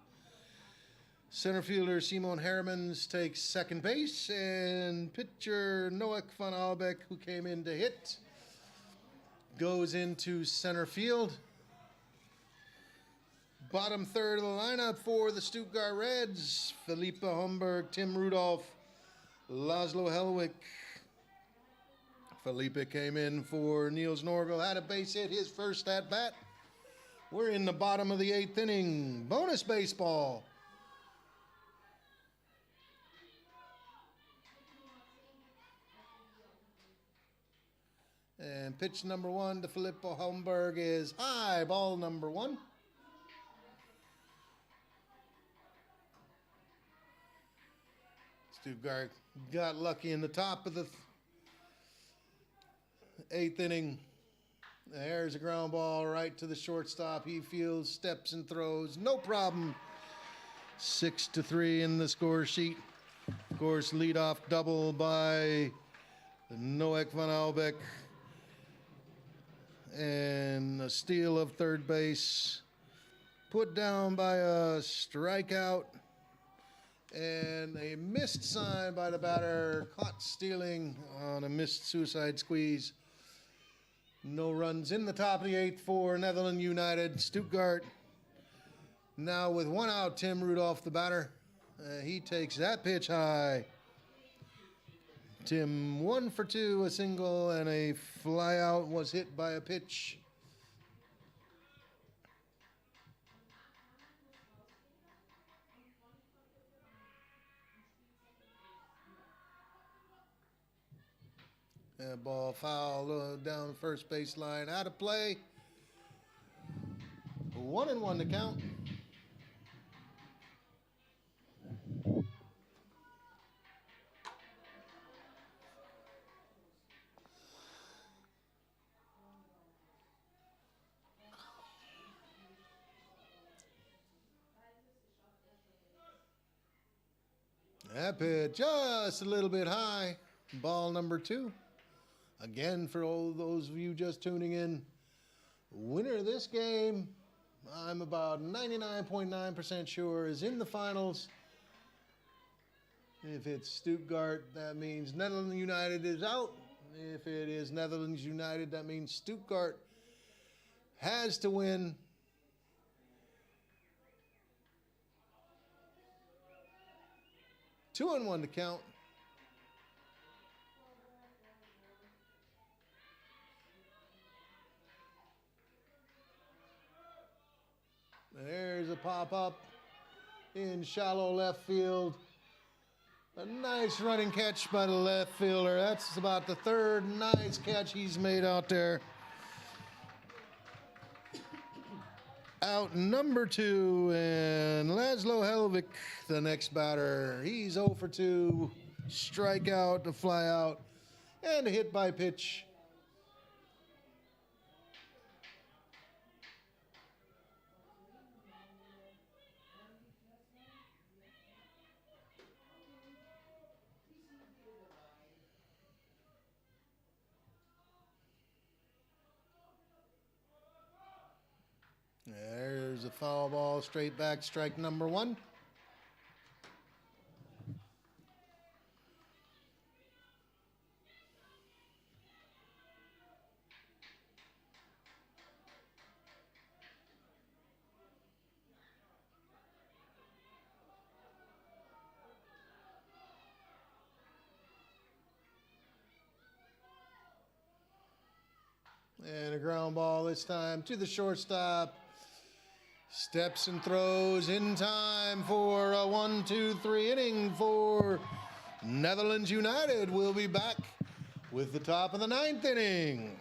Center fielder Simon Hermans takes second base, and pitcher Noek van Albeck, who came in to hit, goes into center field. Bottom third of the lineup for the Stuttgart Reds, Felipe Homburg, Tim Rudolph, Laszlo Helwig. Felipe came in for Niels Norgel, had a base hit, his first at bat. We're in the bottom of the 8th inning. Bonus baseball. And pitch number 1 to Felipe Homburg is high, ball number 1. Stuttgart got lucky in the top of the 8th inning. There's a ground ball right to the shortstop. He fields, steps, and throws. No problem. 6-3 in the score sheet. Of course, leadoff double by Noek van Albeck. And a steal of third base. Put down by a strikeout. And a missed sign by the batter. Caught stealing on a missed suicide squeeze. No runs in the top of the 8th for Netherlands United. Stuttgart now with 1 out. Tim Rudolph, the batter. He takes that pitch high. Tim 1 for 2, a single, and a fly out was hit by a pitch. And ball foul down the first base line, out of play. 1-1 to count. That pitch just a little bit high. Ball number 2. Again, for all those of you just tuning in, winner of this game, I'm about 99.9% sure, is in the finals. If it's Stuttgart, that means Netherlands United is out. If it is Netherlands United, that means Stuttgart has to win. Two and 1 to count. There's a pop-up in shallow left field. A nice running catch by the left fielder. That's about the 3rd nice catch he's made out there. Out number 2, and Laszlo Helwig, the next batter. He's 0 for 2. Strikeout, a fly out, and a hit by pitch. There's a foul ball, straight back, strike number 1. And a ground ball this time to the shortstop. Steps and throws in time for a 1-2-3 inning for Netherlands United. We'll be back with the top of the 9th inning.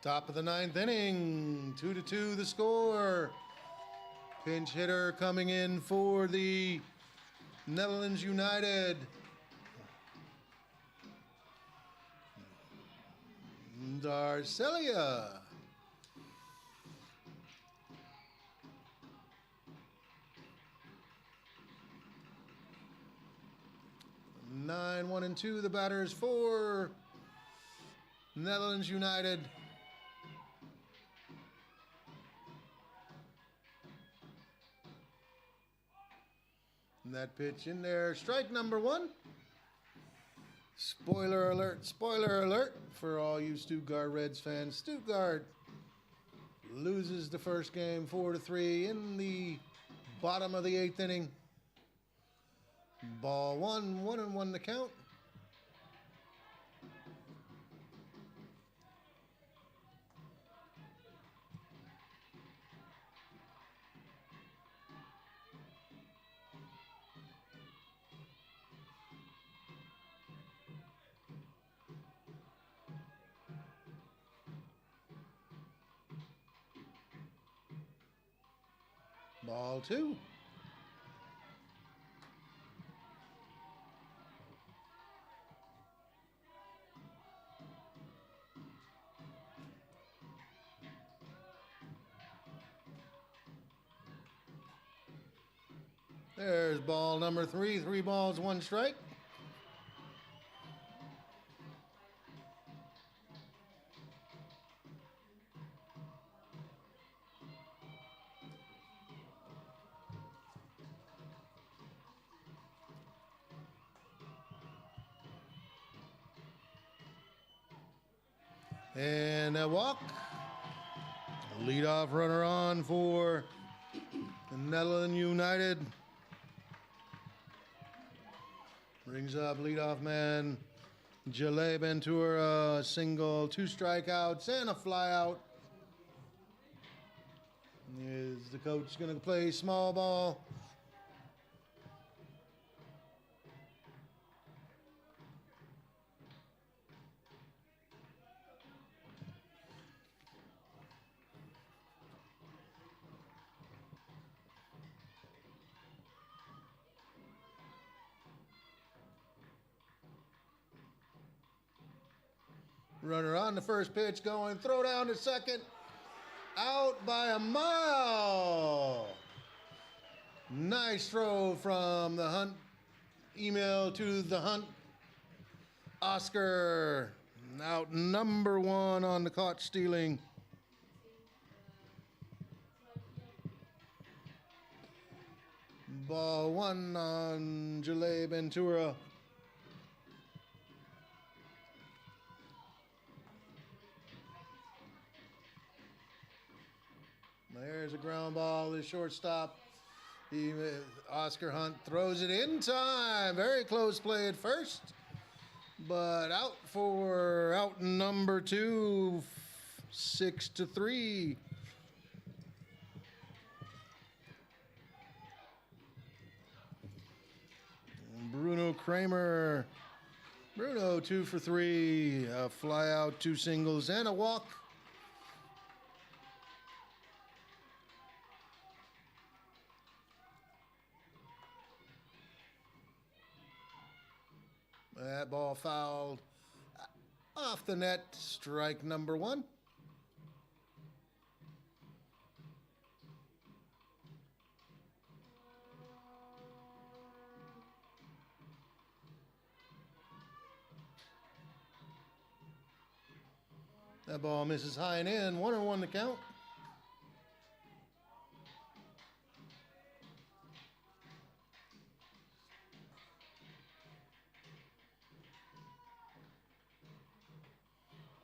Top of the ninth inning, 2-2 the score. Pinch hitter coming in for the Netherlands United. Darcelia. Nine, 1 and 2, the batters for Netherlands United. And that pitch in there, strike number one. Spoiler alert for all you Stuttgart Reds fans. Stuttgart loses the first game 4-3 in the bottom of the eighth inning. Ball one, 1-1 the count. Ball two. There's ball number three. 3 balls, 1 strike. And a walk. Leadoff runner on for the Netherlands United. Brings up leadoff man Jalé Ventura, single, 2 strikeouts, and a flyout. Is the coach going to play small ball? Runner on the first pitch going, throw down to second. Out by a mile. Nice throw from the Hunt. Email to the Hunt. Oscar out number 1 on the caught stealing. Ball 1 on Jalé Ventura. There's a ground ball, the shortstop. Oscar Hunt throws it in time. Very close play at first, but out number 2, 6-3. Bruno Kramer. Bruno 2 for 3, a fly out, 2 singles, and a walk. That ball fouled off the net, strike number 1. That ball misses high and in, 1-1 the count.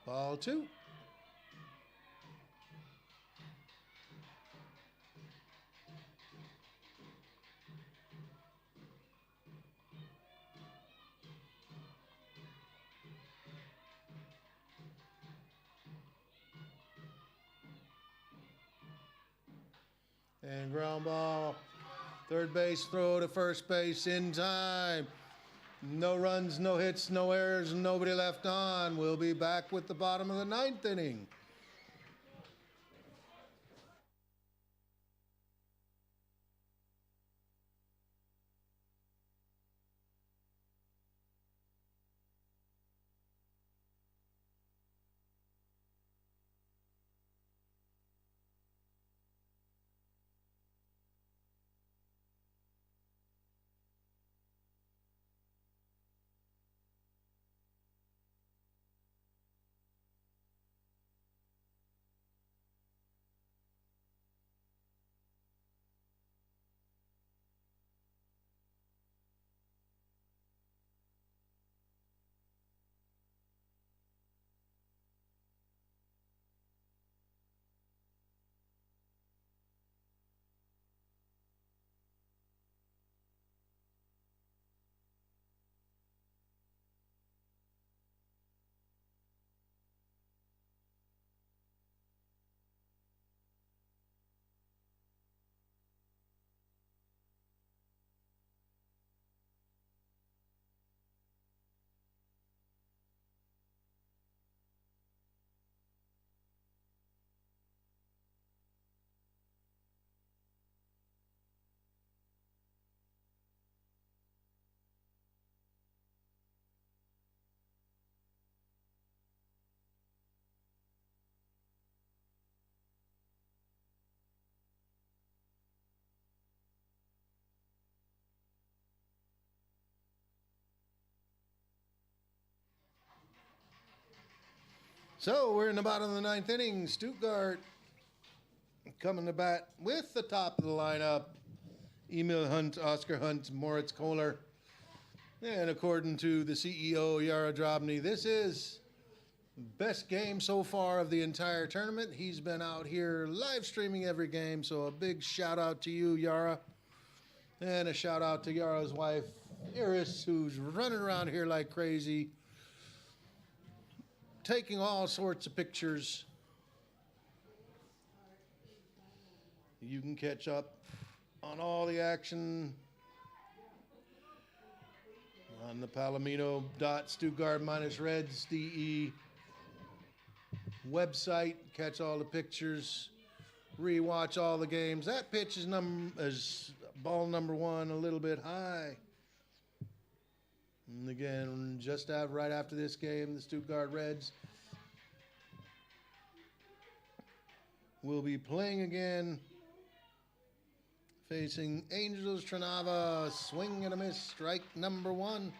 Ball 2. And ground ball. Third base throw to first base in time. No runs, no hits, no errors, nobody left on. We'll be back with the bottom of the 9th inning. So we're in the bottom of the ninth inning. Stuttgart coming to bat with the top of the lineup. Emil Hunt, Oscar Hunt, Moritz Kohler. And according to the CEO, Yara Drobny, this is best game so far of the entire tournament. He's been out here live streaming every game, so a big shout out to you, Yara. And a shout out to Yara's wife, Iris, who's running around here like crazy, taking all sorts of pictures. You can catch up on all the action on the Palomino.Stuttgart-Reds.de website. Catch all the pictures, rewatch all the games. That pitch is ball number one, a little bit high. And again, right after this game, the Stuttgart Reds will be playing again, facing Angels Trnava. Swing and a miss, strike number one.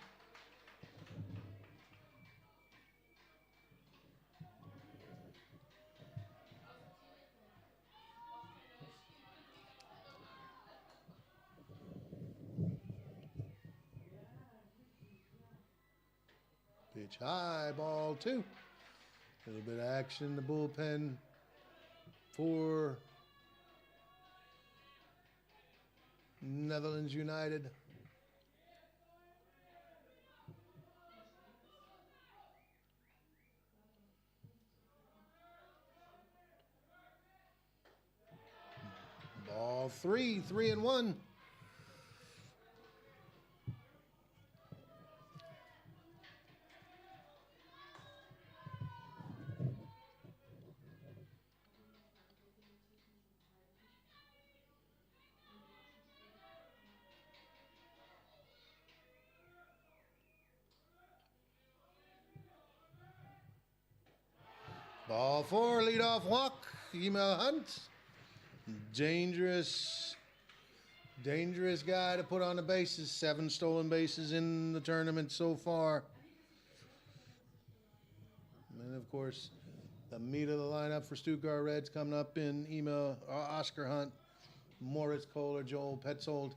Pitch high, ball two. A little bit of action in the bullpen for Netherlands United. Ball three, 3-1. Ball four, leadoff walk, Emil Hunt. Dangerous guy to put on the bases. 7 stolen bases in the tournament so far. And of course, the meat of the lineup for Stuttgart Reds coming up in Oscar Hunt, Moritz Kohler, Joel Petzold.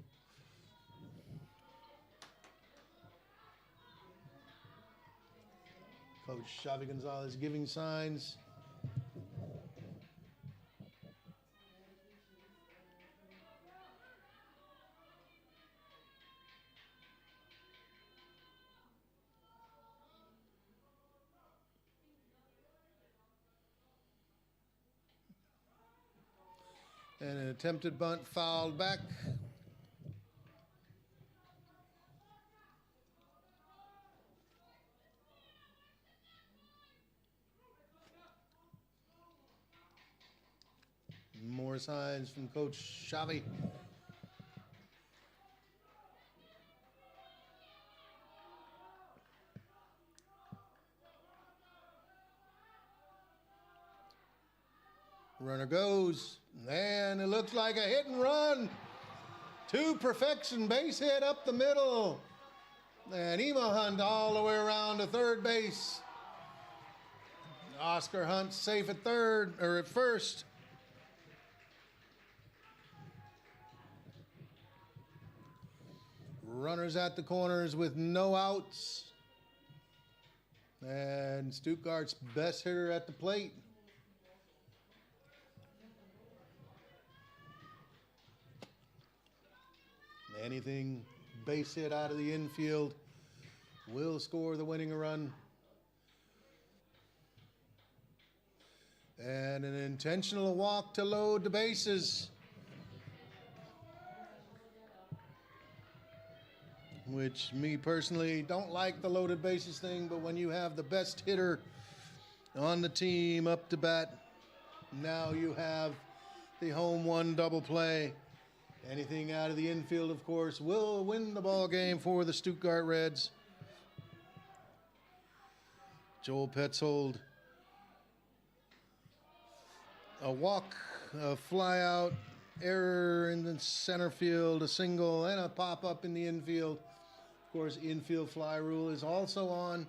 Coach Xavi Gonzalez giving signs. And an attempted bunt fouled back. More signs from Coach Xavi. Runner goes, and it looks like a hit and run. To perfection, base hit up the middle. And Emil Hunt all the way around to third base. Oscar Hunt safe at first. Runners at the corners with no outs. And Stuttgart's best hitter at the plate. Anything base hit out of the infield will score the winning run. And an intentional walk to load the bases, which me personally don't like the loaded bases thing, but when you have the best hitter on the team up to bat, now you have the home run double play. Anything out of the infield, of course, will win the ball game for the Stuttgart Reds. Joel Petzold. A walk, a fly out, error in the center field, a single, and a pop-up in the infield. Of course, infield fly rule is also on.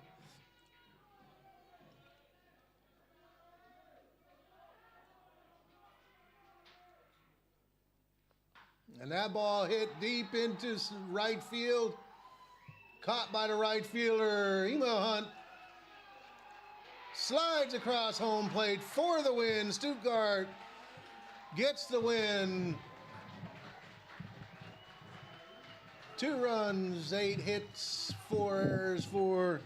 And that ball hit deep into right field. Caught by the right fielder, Emo Hunt. Slides across home plate for the win. Stuttgart gets the win. 2 runs, 8 hits, 4 errors for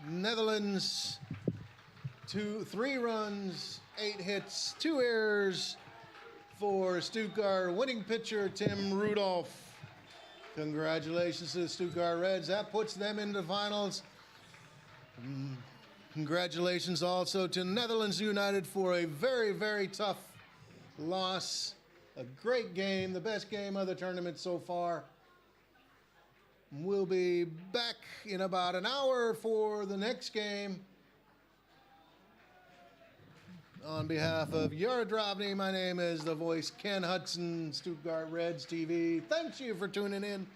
Netherlands. 3 runs, 8 hits, 2 errors for Stuttgart. Winning pitcher Tim Rudolph. Congratulations to the Stuttgart Reds. That puts them into the finals. Congratulations also to Netherlands United for a very, very tough loss. A great game, the best game of the tournament so far. We'll be back in about an hour for the next game. On behalf of Yaradrovny, my name is the voice Ken Hudson, Stuttgart Reds TV. Thank you for tuning in.